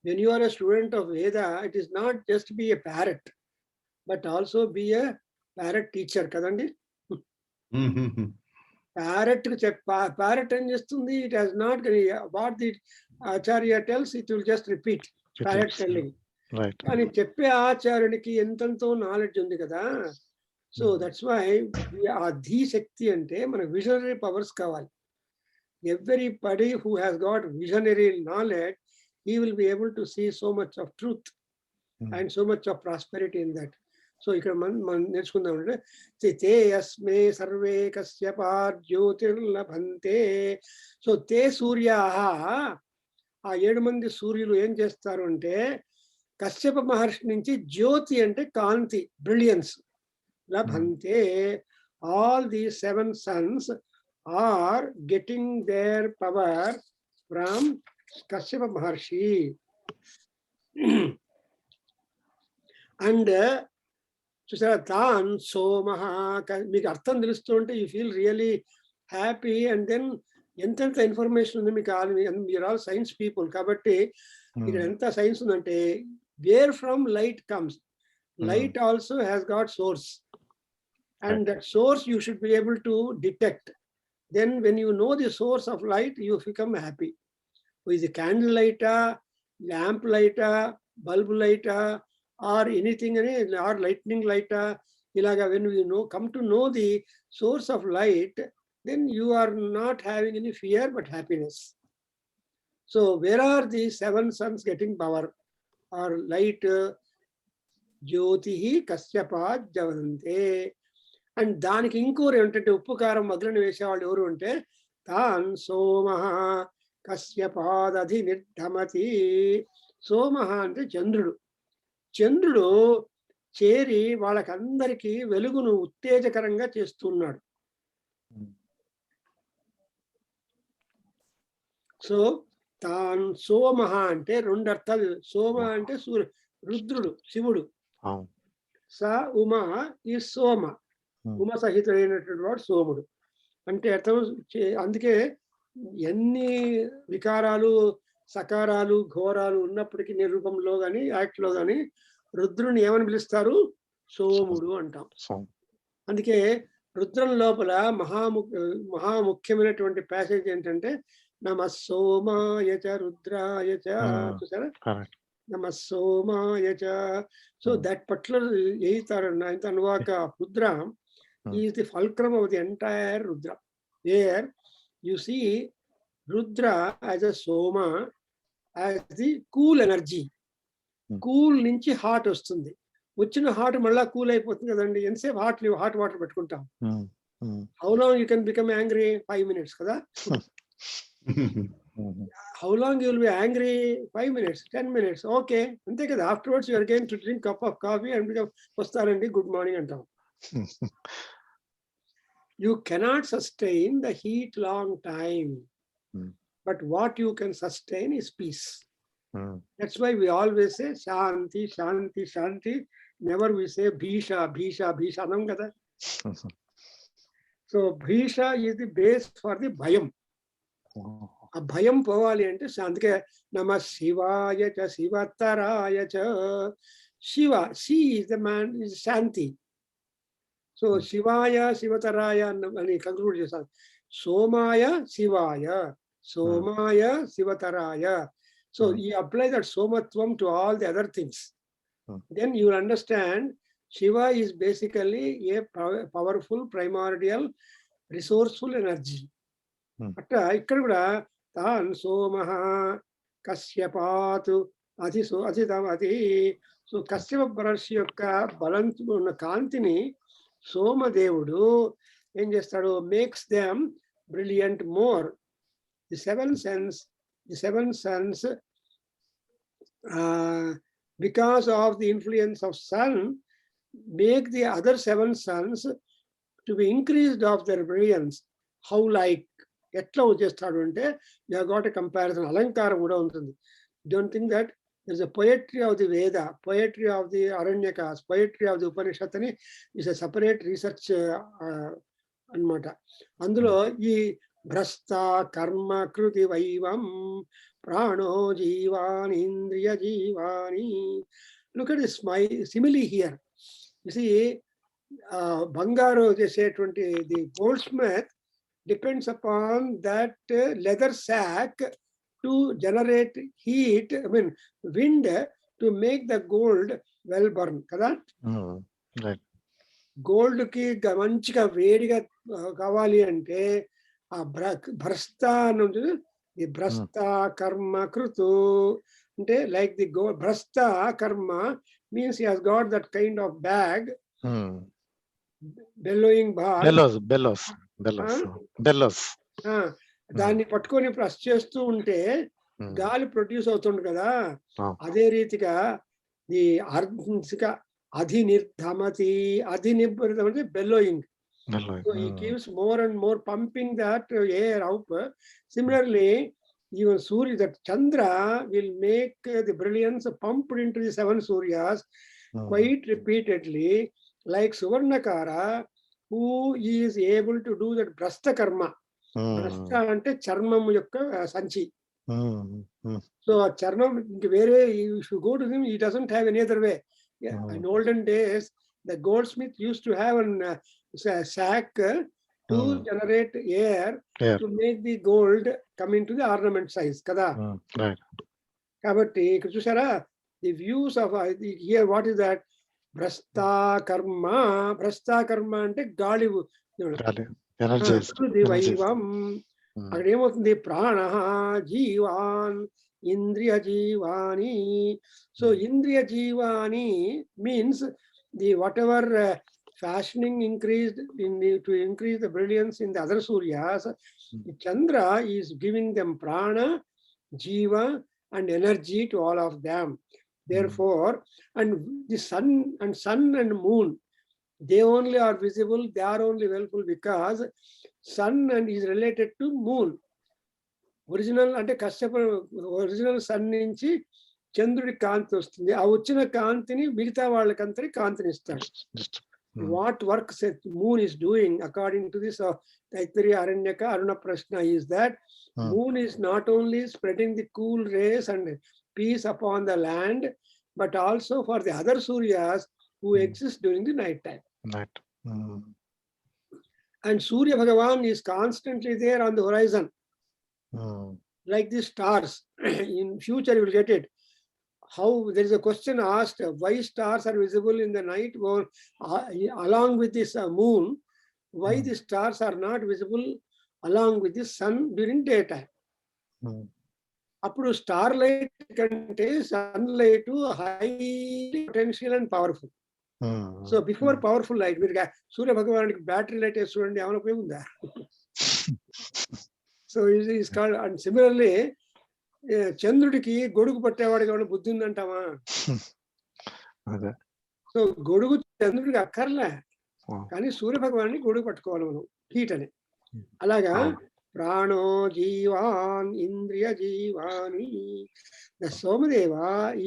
When you are a student of Veda, it is not just be a parrot, but also be a parrot teacher kadandi. Parrot ఏం చేస్తుంది, it has not what the acharya tells, it will just repeat. Parrot telling. కానీ చెప్పే ఆచార్యునికి ఎంతెంతో knowledge ఉంది కదా. So that's why ఆ ధీ శక్తి అంటే మనకు visionary powers కావాలి. Everybody who has got visionary knowledge, he will be able to see so much of truth and so much of prosperity in that. So ఇక్కడ మనం నేర్చుకుందాం అంటే తే అస్మే సర్వే కశ్యపార్ జ్యోతిర్లభంతే. సో తే సూర్యాః, ఆ 7 మంది సూర్యులు ఏం చేస్తారు అంటే కశ్యప మహర్షి నుంచి జ్యోతి అంటే కాంతి, బ్రిలియన్స్, లభంతే. All the 7 sons are getting their power from Kashyapa Maharshi. And చూసారా తాన్ సోమః, మీకు అర్థం తెలుస్తుంటే you feel really happy. And then ఎంతెంత ఇన్ఫర్మేషన్ ఉంది మీకు, మీరు ఆల్ సైన్స్ పీపుల్ కాబట్టి ఇక్కడ ఎంత సైన్స్ ఉందంటే where from light comes, light also has got source, and that source you should be able to detect. Then when you know the source of light, you become happy. With the candle lighter, lamp lighter, bulb lighter, or anything, or lightning lighter, ilaga, when you know, come to know the source of light, then you are not having any fear but happiness. So where are the 7 sons getting power or light? జ్యోతి కశ్యపాత్ జవంతే. And దానికి ఇంకోరు ఏంటంటే ఉప్పు కారం మొదలని వేసేవాళ్ళు ఎవరు అంటే తాన్ సోమః కశ్యపాదధి నిర్ధమతి. సోమః అంటే చంద్రుడు. చంద్రుడు చేరి వాళ్ళకందరికీ వెలుగును ఉత్తేజకరంగా చేస్తున్నాడు. సో తాన్ సోమః అంటే రెండు అర్థాలు. సోమ అంటే సూర్య, రుద్రుడు శివుడు. అవును. స ఉమా ఈ సోమ, ఉమ సహితుడైనటువంటి వాడు సోముడు. అంటే అర్థం అందుకే ఎన్ని వికారాలు సకారాలు ఘోరాలు ఉన్నప్పటికీ నిరూపంలో కానీ యాక్ట్లో కానీ రుద్రుని ఏమని పిలుస్తారు? సోముడు అంటాం. అందుకే రుద్రం లోపల మహాముఖ్యమైనటువంటి ప్యాసేజ్ ఏంటంటే నమ సోమాయ చ రుద్రాయ చ. చూసారా? నమ సోమాయ చ. So that particular ninth Anuvaka Rudra is the fulcrum of the entire Rudra. There you see Rudra as a Soma, as the cool energy. Cool నుంచి హాట్ వస్తుంది. వచ్చిన హాట్ మళ్ళా కూల్ అయిపోతుంది కదండి. ఎంతసేపు హాట్ వాటర్ పెట్టుకుంటాం. How long you can become angry? 5 minutes కదా. How long you will be angry? 5 minutes, 10 minutes, okay అంతే కదా. Afterwards you are going to drink cup of coffee and వస్తారండి గుడ్ మార్నింగ్ అంటాం. You cannot sustain the heat long time, but what you can sustain is peace. That's why we always say Shanti, Shanti, Shanti. Never we say Bhisha, Bhisha, Bhisha. Anam kada. So Bhisha is the base for the Bhayam. A Bhayam povali ante Shanti. Namah Shivaya cha Shivataraya cha. Shiva, she is the man, is Shanti. So Shivaya, Shivataraya ani conclude chesaru. Somaya, Shivaya. Somaya, Shivataraya. So you apply that somatvam to all the other things. Then you will understand Shiva is basically a powerful, primordial, resourceful energy. Atta ikkada kuda tan somaha kasyapatu adhitamati. So Kasyapa Maharishi yokka balantu unna kantini Somadevudu em chestadu, makes them brilliant more. The seven suns, because of the influence of sun, make the other 7 suns to be increased of their brilliance. How like etla chestadu ante you have got a comparison. Alankara kuda untundi. Don't think that there's a poetry of the Veda, poetry of the Aranyakas, poetry of the Upanishad is a separate research anamata. Andulo ee భ్రస్తా కర్మ కృతి వైవం ప్రాణో జీవాని ఇంద్రియ జీవాని. Look at this simile here. You see, బంగారు చేసేటువంటి the goldsmith depends upon that leather sack to generate heat, I mean wind, to make the gold well burn కదా. Gold కి మంచిగా వేడిగా కావాలి అంటే ఆ భ్రస్త నుంచి ఈ భ్రస్త కర్మ కృతు అంటే లైక్ ది భ్రస్త కర్మ means he has got that kind of bag, bellowing bar, bellows. దాన్ని పట్టుకొని ప్రెస్ చేస్తూ ఉంటే గాలి ప్రొడ్యూస్ అవుతుంది కదా. అదే రీతిగా ది అధినిర్ధమతి, అధినిర్ధమతి అంటే బెల్లోయింగ్. So he gives more and more, pumping that air out. Similarly, even Surya, that Chandra will make the brilliance pumped into the 7 Suryas quite repeatedly, like Suvarnakara, who is able to do that Brasta Karma. Brasta ante charmam yokka sanchi. So charmam vere, if you go to him, he doesn't have any other way. In olden days, the goldsmith used to have an sack to generate air to make the gold come into the ornament size kada. Kabatti ikkada chusara the views of here. What is that? Brasta karma ante gaali energy, వైవం. అక్కడ ఏమవుతుంది? ప్రాణ జీవాన్ Indriya Jivani. So Indriya Jivani means the whatever fashioning increased to increase the brilliance in the other Suryas. The Chandra is giving them prana, jiva, and energy to all of them. Therefore, and the sun and moon, they only are visible, they are only helpful because sun and is related to moon. Original అంటే original sun నుంచి చంద్రుడి కాంతి వస్తుంది. ఆ వచ్చిన కాంతిని మిగతా వాళ్ళకంతటి కాంతిని ఇస్తాడు. What work moon is doing according to this Taittiriya Aranyaka Aruna Prashna is that moon is not only spreading the cool rays and peace upon the land, but also for the other Suryas who exist during the night time. And Surya Bhagavan is constantly there on the horizon. Like the stars. In future you will get it. How there is a question asked, why stars are visible in the night or along with this moon, why the stars are not visible along with the sun during daytime. Appudu starlight kante sunlight highly potential and powerful. So before powerful light, Surya Bhagavaniki battery light is student amana upayogunda. So it is called, and similarly చంద్రుడికి గొడుగు పట్టేవాడికి ఏమైనా బుద్ధి ఉందంటావా? So గొడుగు చంద్రుడికి అక్కర్లే, కానీ సూర్య భగవాన్ని గొడుగు పట్టుకోవాలి మనం, హీట్ అని. అలాగా ప్రాణో జీవాన్ ఇంద్రియ జీవాని. The Somadeva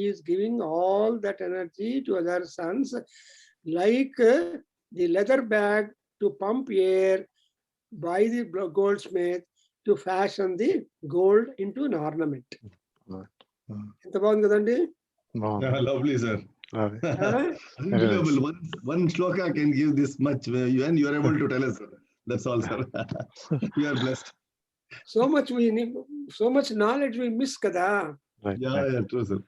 is giving all that energy to other suns, like the leather bag to pump air by the goldsmith to fashion the gold into an ornament. ఎంత బాగుంది కదండి? Lovely, sir. Unbelievable. One shloka can give this much, and you are able to tell us, sir. That's all, sir. We are blessed. So much we need, so much knowledge we miss kada. Yeah, true, sir.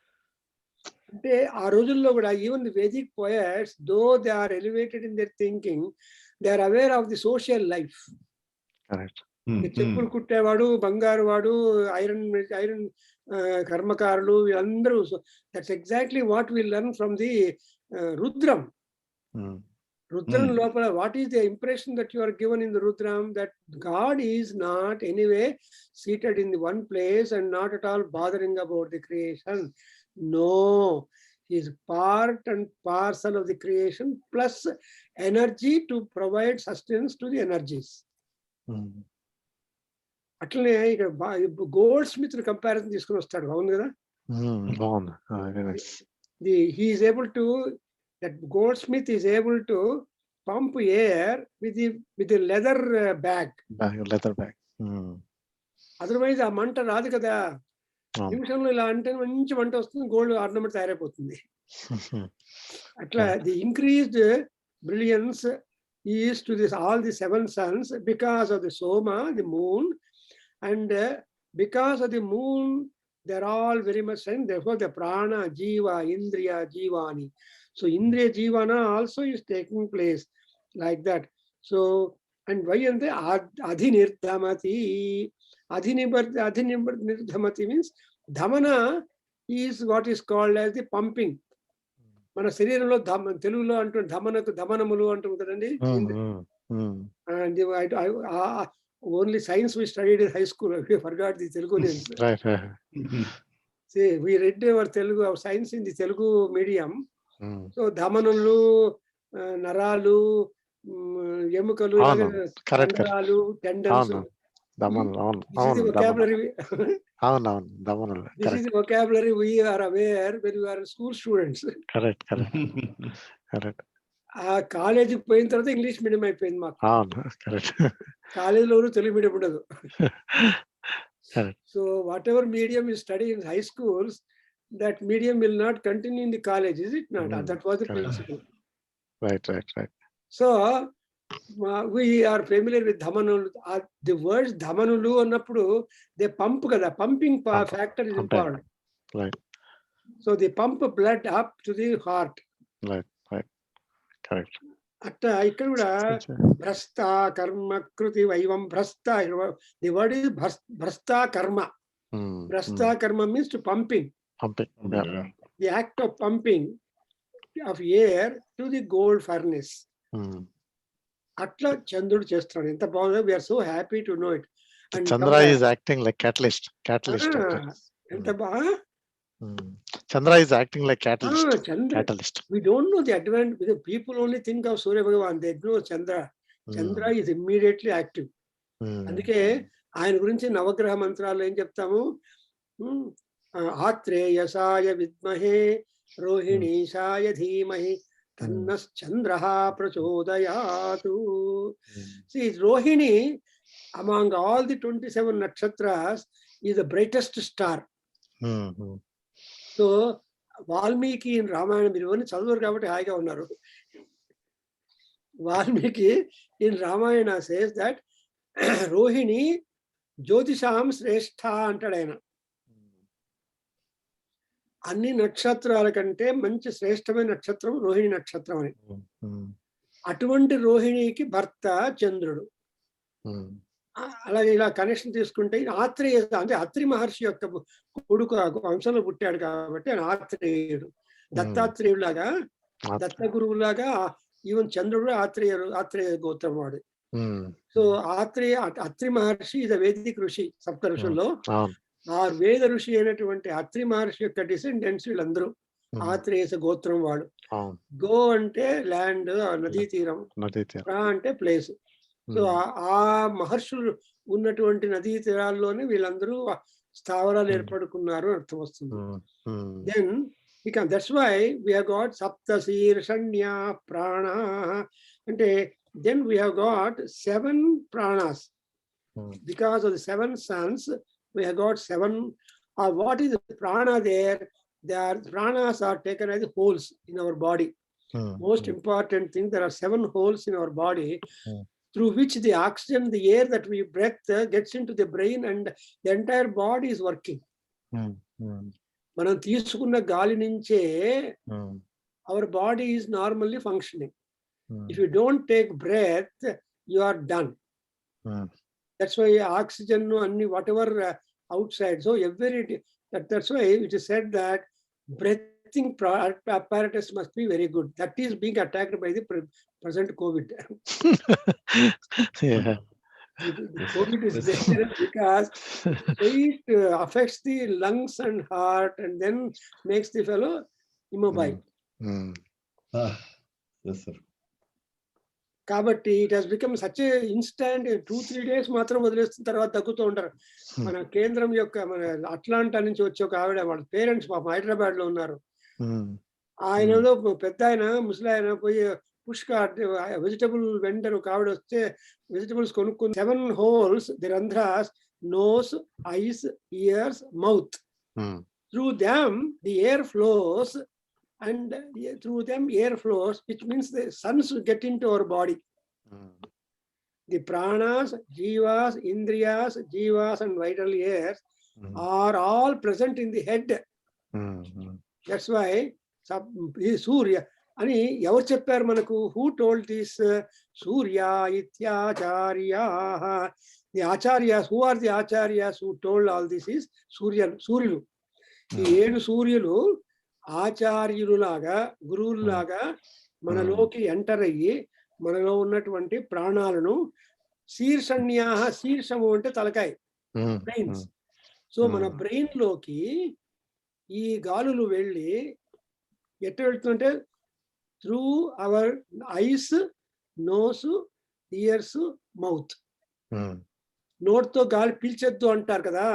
అంటే ఆ రోజుల్లో కూడా even the Vedic poets, though they are elevated in their thinking, they are aware of the social life. Correct. చెప్పులు కుట్టేవాడు, బంగారు వాడు, iron కర్మకారులు, వీళ్ళందరూ. That's exactly what we learn from the Rudram. Rudram లోపల what is the impression that you are given in the Rudram, that God is not anyway seated in the one place and not at all bothering about the creation. No, he is part and parcel of the creation plus energy to provide sustenance to the energies. అట్లనే ఇక్కడ gold Smith comparison తీసుకుని వస్తాడు. అవును కదా? he is able to, that goldsmith is able to pump air with the leather bag. Otherwise ఆ మంట రాదు కదా. నిమిషంలో ఇలా అంటే మంచి మంట వస్తుంది, గోల్డ్ ఆర్నమెంట్ తయారైపోతుంది. అట్లా the increased brilliance is to this all the seven suns because of the Soma, the moon, and because of the moon they're all very much sent. Therefore the prana, jiva, indriya, jivani. So indriya jivana also is taking place like that. So, and why ante adhinirdhamati. Adhinirdhamati means dhamana is what is called as the pumping. మన శరీరంలో తెలుగులో అంటూ ధమనములు అంటాం కదండి. Only science we studied in high school, we forgot the Telugu names. See, we read our Telugu, our science in the Telugu medium. So ధమనులు, నరాలు, ఎముకలు, కండరాలు, tendons. This is vocabulary. This is the vocabulary we are aware when we are school students. Correct. ఆ కాలేజీకి పోయిన తర్వాత English medium అయిపోయింది మాకు. కాలేజీలో తెలుగు మీడియం ఉండదు. So whatever medium you study in high schools, that medium will not continue in the college, is it not? That was the principle. Right. So we are familiar with dhamanulu. The words dhamanulu annappudu they pump kada, pumping factor is important. Right. So they pump blood up to the heart. Right. Correct. అట్లా ఇక్కడ కూడా భ్రష్ట కర్మ కృతి వైవం భ్రష్ట, the word is భ్రష్ట కర్మ. Prastha karma means to pumping. Pumping. Yeah. The act of pumping of air to the gold furnace. అట్లా చంద్రుడు చేస్తున్నాడు. ఎంత బాగుందో. We are so happy to know it. And Chandra is acting like catalyst. ఎంత బాగా. Chandra is acting like catalyst. Catalyst. We don't know the advantage. Because people only think of Surya Bhagavan. They know Chandra. Chandra is immediately active. అందుకే ఆయన గురించి నవగ్రహ మంత్రాలు ఏం చెప్తాము? ఆత్రేయసాయ విద్మహే రోహిణీశాయ ధీమహి తన్నశ్చంద్రః ప్రచోదయాతు. See, Rohini among all the 27 nakshatras is the brightest star. So Valmiki in Ramayanam, మీరు ఇవన్నీ చదువురు కాబట్టి హాయిగా ఉన్నారు. Valmiki in Ramayana says that Rohini జ్యోతిషాం శ్రేష్ఠ అంటాడు ఆయన. అన్ని నక్షత్రాల కంటే మంచి శ్రేష్టమైన నక్షత్రం రోహిణి నక్షత్రం అని. అటువంటి రోహిణికి భర్త చంద్రుడు. అలాగే ఇలా కనెక్షన్ తీసుకుంటే ఆత్రేయ అంటే అత్రి మహర్షి యొక్క కొడుకు వంశంలో పుట్టాడు కాబట్టి ఆయన ఆత్రేయుడు. దత్తాత్రేయులాగా దత్త గురువులాగా ఈవెన్ చంద్రుడు ఆత్రేయ గోత్రం వాడు. సో అత్రి మహర్షి ఇది వేదిక ఋషి, సప్త ఋషుల్లో ఆ వేద ఋషి అయినటువంటి అత్రి మహర్షి యొక్క డిసెండెంట్స్ వీళ్ళందరూ ఆత్రేయస గోత్రం వాడు. గో అంటే ల్యాండ్, నదీ తీరం, ప్రా అంటే ప్లేస్. సో ఆ మహర్షులు ఉన్నటువంటి నదీ తీరాల్లోనే వీళ్ళందరూ స్థావరాలు ఏర్పడుకున్నారు అర్థం వస్తుంది. Then that's why we have got సప్త శీర్షణ్యా ప్రాణ అంటే then we have got 7 pranas. Because of the 7 suns, we have got 7. What is the prana there? Pranas are taken as holes in our body. Most important thing, there are 7 holes in our body through which the oxygen, the air that we breathe gets into the brain and the entire body is working. మనం తీసుకున్న గాలి నుంచే our body is normally functioning. If you don't take breath, you are done. That's why oxygen and whatever outside. So that's why it is said that breathing apparatus must be very good. That is being attacked by the present COVID. Yeah. The COVID is dangerous because it affects the lungs and heart and then makes the fellow immobile. Yes, sir. కాబట్టి it has become such instant. 2-3 days మాత్రం వదిలేస్తున్న తర్వాత తగ్గుతూ ఉంటారు. మన కేంద్రం యొక్క మన Atlanta నుంచి వచ్చే ఒక ఆవిడ, వాళ్ళ పేరెంట్స్ పాపం హైదరాబాద్ లో ఉన్నారు. ఆయన పెద్ద ఆయన ముసలి ఆయన పోయి పుష్కార్ట్ వెజిటబుల్ వెండర్ ఒక ఆవిడ వస్తే వెజిటబుల్స్ కొనుక్కుని 7 holes ది రంధ్రాస్, nose, eyes, ears, mouth. Through them the air flows and through them air flows, which means the suns get into our body. The pranas, jivas, indriyas, jivas and vital airs are all present in the head. That's why Surya ani evaru chepparu manaku? Who told this? Surya ityacharya. The acharyas, who are the acharyas who told all this is Suryulu. ఈ 7 సూర్యులు ఆచార్యులులాగా గురువులాగా మనలోకి enter అయ్యి మనలో ఉన్నటువంటి ప్రాణాలను శీర్షణ్యాహ, శీర్షము అంటే తలకాయ, brains. So మన brain లోకి ఈ గాలులు వెళ్ళి ఎట్ట వెళ్తుంటే through our eyes, nose, ears, mouth. నోట్తో గాలి పీల్చొద్దు అంటారు కదా.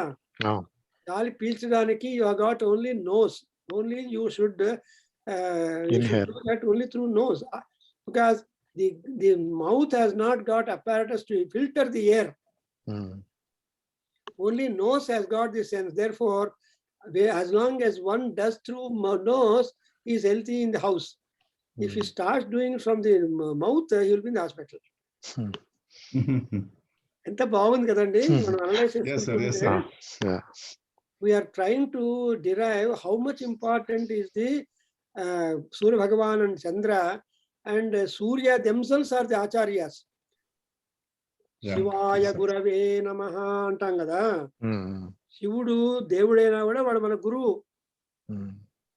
గాలి పీల్చడానికి you have got only nose. Only you should inhale that only through nose, because the mouth has not got apparatus to filter the air. Only nose has got the sense. Therefore, as long as one does through nose, he is healthy in the house. If he starts doing from the mouth, he will be in the hospital. ఎంత బాగుంది కదండి మనం analyse చేసుకుంటే. We are trying to derive how much important is the Surya Bhagavan and Chandra, and Surya themselves are the acharyas. Shivaya Gurave Namaha antam kada. శివుడు దేవుడైనా కూడా వాడు మన గురువు. ఉమ్,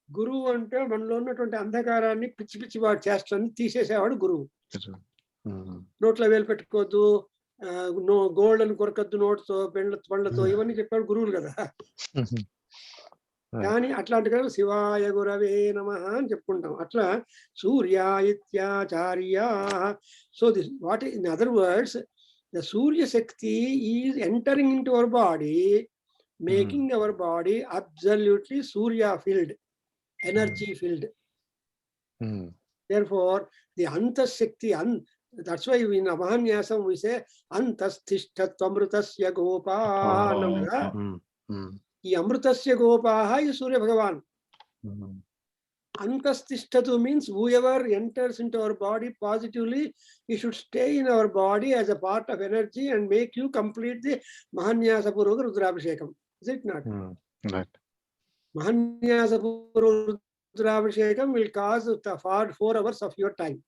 గురువు అంటే మనలో ఉన్నటువంటి అంధకారాన్ని పిచ్చి పిచ్చి వాడు చేస్తాన్ని తీసేసేవాడు గురువు. ఉమ్, నోట్లో వేలు పెట్టుకోవద్దు, గోల్డ్ అని కొరకద్దు, నోటుతో పండ్లతో ఇవన్నీ చెప్పాడు గురువులు కదా. కానీ అట్లాంటి కదా శివాయ గురవే నమః అని చెప్పుకుంటాం. అట్లా సూర్యాయిత్యాచార్య. So this what in other words, the Surya shakti is entering in to our body, making our body absolutely surya filled, energy filled. Therefore the antashakti, that's why in Mahanyasam we say antastishtattvamrutasya gopa. ఈ అమృతస్య గోపాః ఈ సూర్య భగవాన్. Antastishtatu means whoever enters into our body positively, he should stay in our body as a part of energy and make you complete the Mahanyasa Purva Rudrabhishekam. Is it not? right. Mahanyasa Purva Rudrabhishekam will cause 4 hours of your time.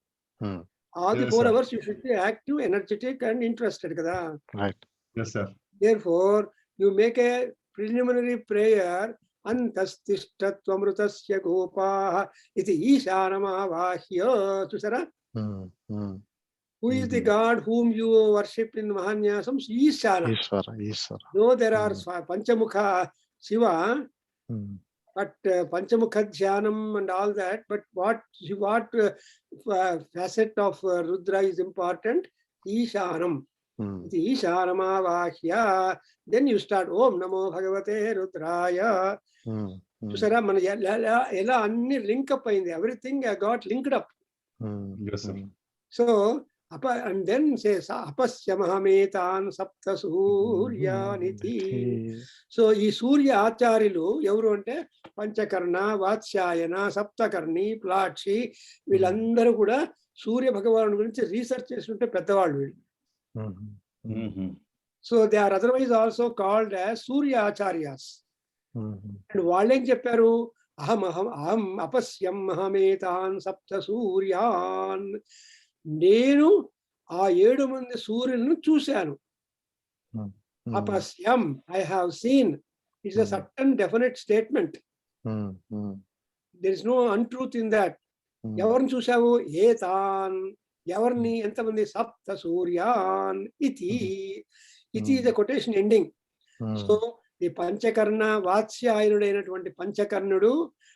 All the Yes, 4 sir. hours you should be active, energetic and interested. Kada. Right. Yes, sir. Therefore, you make a preliminary prayer. Antastishtattvamrutasya gopaః iti ఈశానమావాహ్య. చూసారా? Who is the God whom you worship in Mahanyasam? Ishana. Ishvara. Though there are Panchamukha Shiva, but Panchamukha Dhyanam and all that, but what facet of Rudra is important? Ishanam. Iti ఈశానమావాహ్య. Then you start Om Namo Bhagavate Rudraya. చూసారా మన ఎలా అన్ని link up అయింది. Everything got linked up. Yes, sir. So and then says అపశ్యమహమేతాన్ సప్త సూర్యానితి. So ఈ సూర్య ఆచార్యులు ఎవరు అంటే పంచకర్ణ, వాత్స్యాయన, సప్తకర్ణి, ప్లాక్షి, వీళ్ళందరూ కూడా సూర్య భగవాను గురించి రీసెర్చ్ చేస్తుంటే పెద్దవాళ్ళు వీళ్ళు. So they or otherwise also called as Surya acharyas. And వాళ్ళేం చెప్పారు? అహం అపశ్యం అహమేతాన్ సప్త సూర్యాన్. నేను ఆ 7 మంది సూర్యులను చూశాను. అపశ్యం, I have seen. It's a certain definite statement. There is no untruth in that. ఎవరిని చూశావు? ఏతాన్. ఎవరిని? ఎంతమంది? సప్త సూర్యాన్ ఇతి. ఇతి is the quotation ending. So ఈ పంచకర్ణ వాత్స్యాయనుడైనటువంటి పంచకర్ణుడు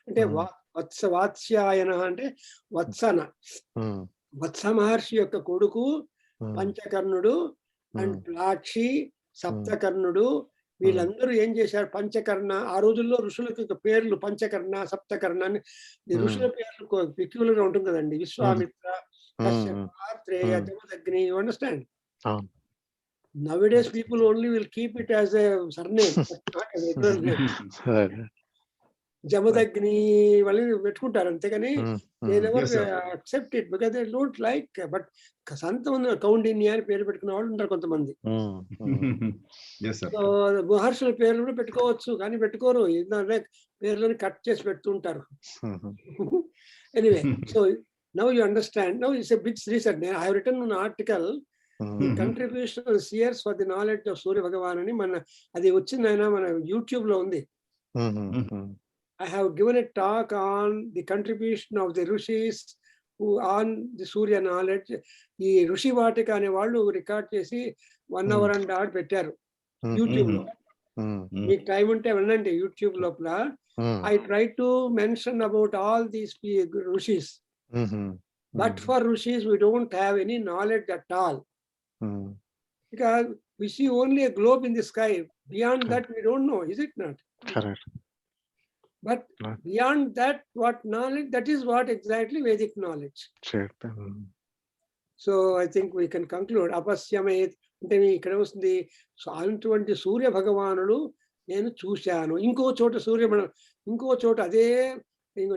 అంటే వాత్స్యాయన అంటే వత్సన, వత్స మహర్షి యొక్క కొడుకు పంచకర్ణుడు. అండ్ ప్లాక్షి, సప్తకర్ణుడు, వీళ్ళందరూ ఏం చేశారు? పంచకర్ణ. ఆ రోజుల్లో ఋషులకు పేర్లు పంచకర్ణ, సప్తకర్ణ అని ఈ ఋషుల పేర్లు పెక్యులర్ గా ఉంటుంది కదండి. విశ్వామిత్ర, కశ్యప, త్రేయ, Jamadagni. You understand? Nowadays people only will keep it as a surname, but not as a real name. Jamadagni వాళ్ళని పెట్టుకుంటారు అంతేగాని they never accept it because they don't like. But సంతమంది కౌండిన్య అని పేరు పెట్టుకున్న వాళ్ళు ఉంటారు కొంతమంది. సో మహర్షుల పేర్లు కూడా పెట్టుకోవచ్చు కానీ పెట్టుకోరు. ఏంటంటే పేర్లని కట్ చేసి పెడుతుంటారు. Anyway, so now you understand. Now it's a big research. I have written an article, the contributional seers for the knowledge of Surya Bhagavan అని. మన అది వచ్చిందైనా మన యూట్యూబ్ లో ఉంది. I have given a talk on the contribution of the rishis who on the Surya knowledge. ఈ ఋషి వాటిక అనే వాళ్ళు రికార్డ్ చేసి 1 hour and odd పెట్టారు యూట్యూబ్ లో. మీకు టైం ఉంటే వినండి యూట్యూబ్ లోపల. I try to mention about all these rishis. But for rishis we don't have any knowledge at all. Because we see only a globe in the sky. Beyond that we don't know, is it not? Correct. But beyond that, what knowledge? That is what exactly Vedic knowledge. So I think we can conclude. అపశ్యమేత్ అంటే ఇక్కడ వస్తుంది. So అటువంటి సూర్య భగవానుడు నేను చూశాను. ఇంకో చోట అదే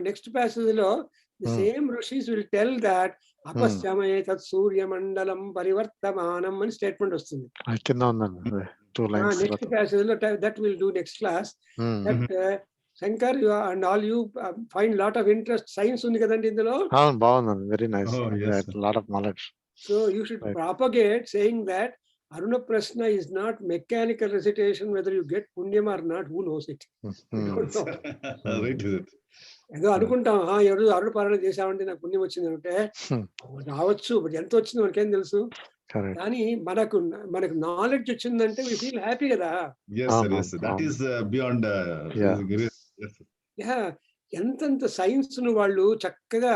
నెక్స్ట్ ప్యాసేజ్ లో the same rishis will tell that అపశ్యమేతత్ సూర్యమండలం పరివర్తమానం అని స్టేట్మెంట్ వస్తుంది. నెక్స్ట్ ప్యాసేజ్ లో that will do next class. That Shankar, you and all you find lot of interest. Science ఉంది కదండి ఇందులో. బాగుంది. Very nice. Lot of knowledge. So you should propagate saying that Aruna Prashna is not mechanical recitation whether you get punyam or not. Who knows it? We don't know. Right, sir. ఏదో అనుకుంటాం ఎవరు అరుణ పాలన చేసామంటే నాకు పుణ్యం వచ్చింది అంటే రావచ్చు, బట్ ఎంత వచ్చిందో మనకేం తెలుసు. కానీ మనకు నాలెడ్జ్ వచ్చిందంటే వి ఫీల్ హ్యాపీ కదా. Yes, sir. Yes, sir. That is beyond grace. Yes, sir. ఎంతెంత సైన్స్ ను వాళ్ళు చక్కగా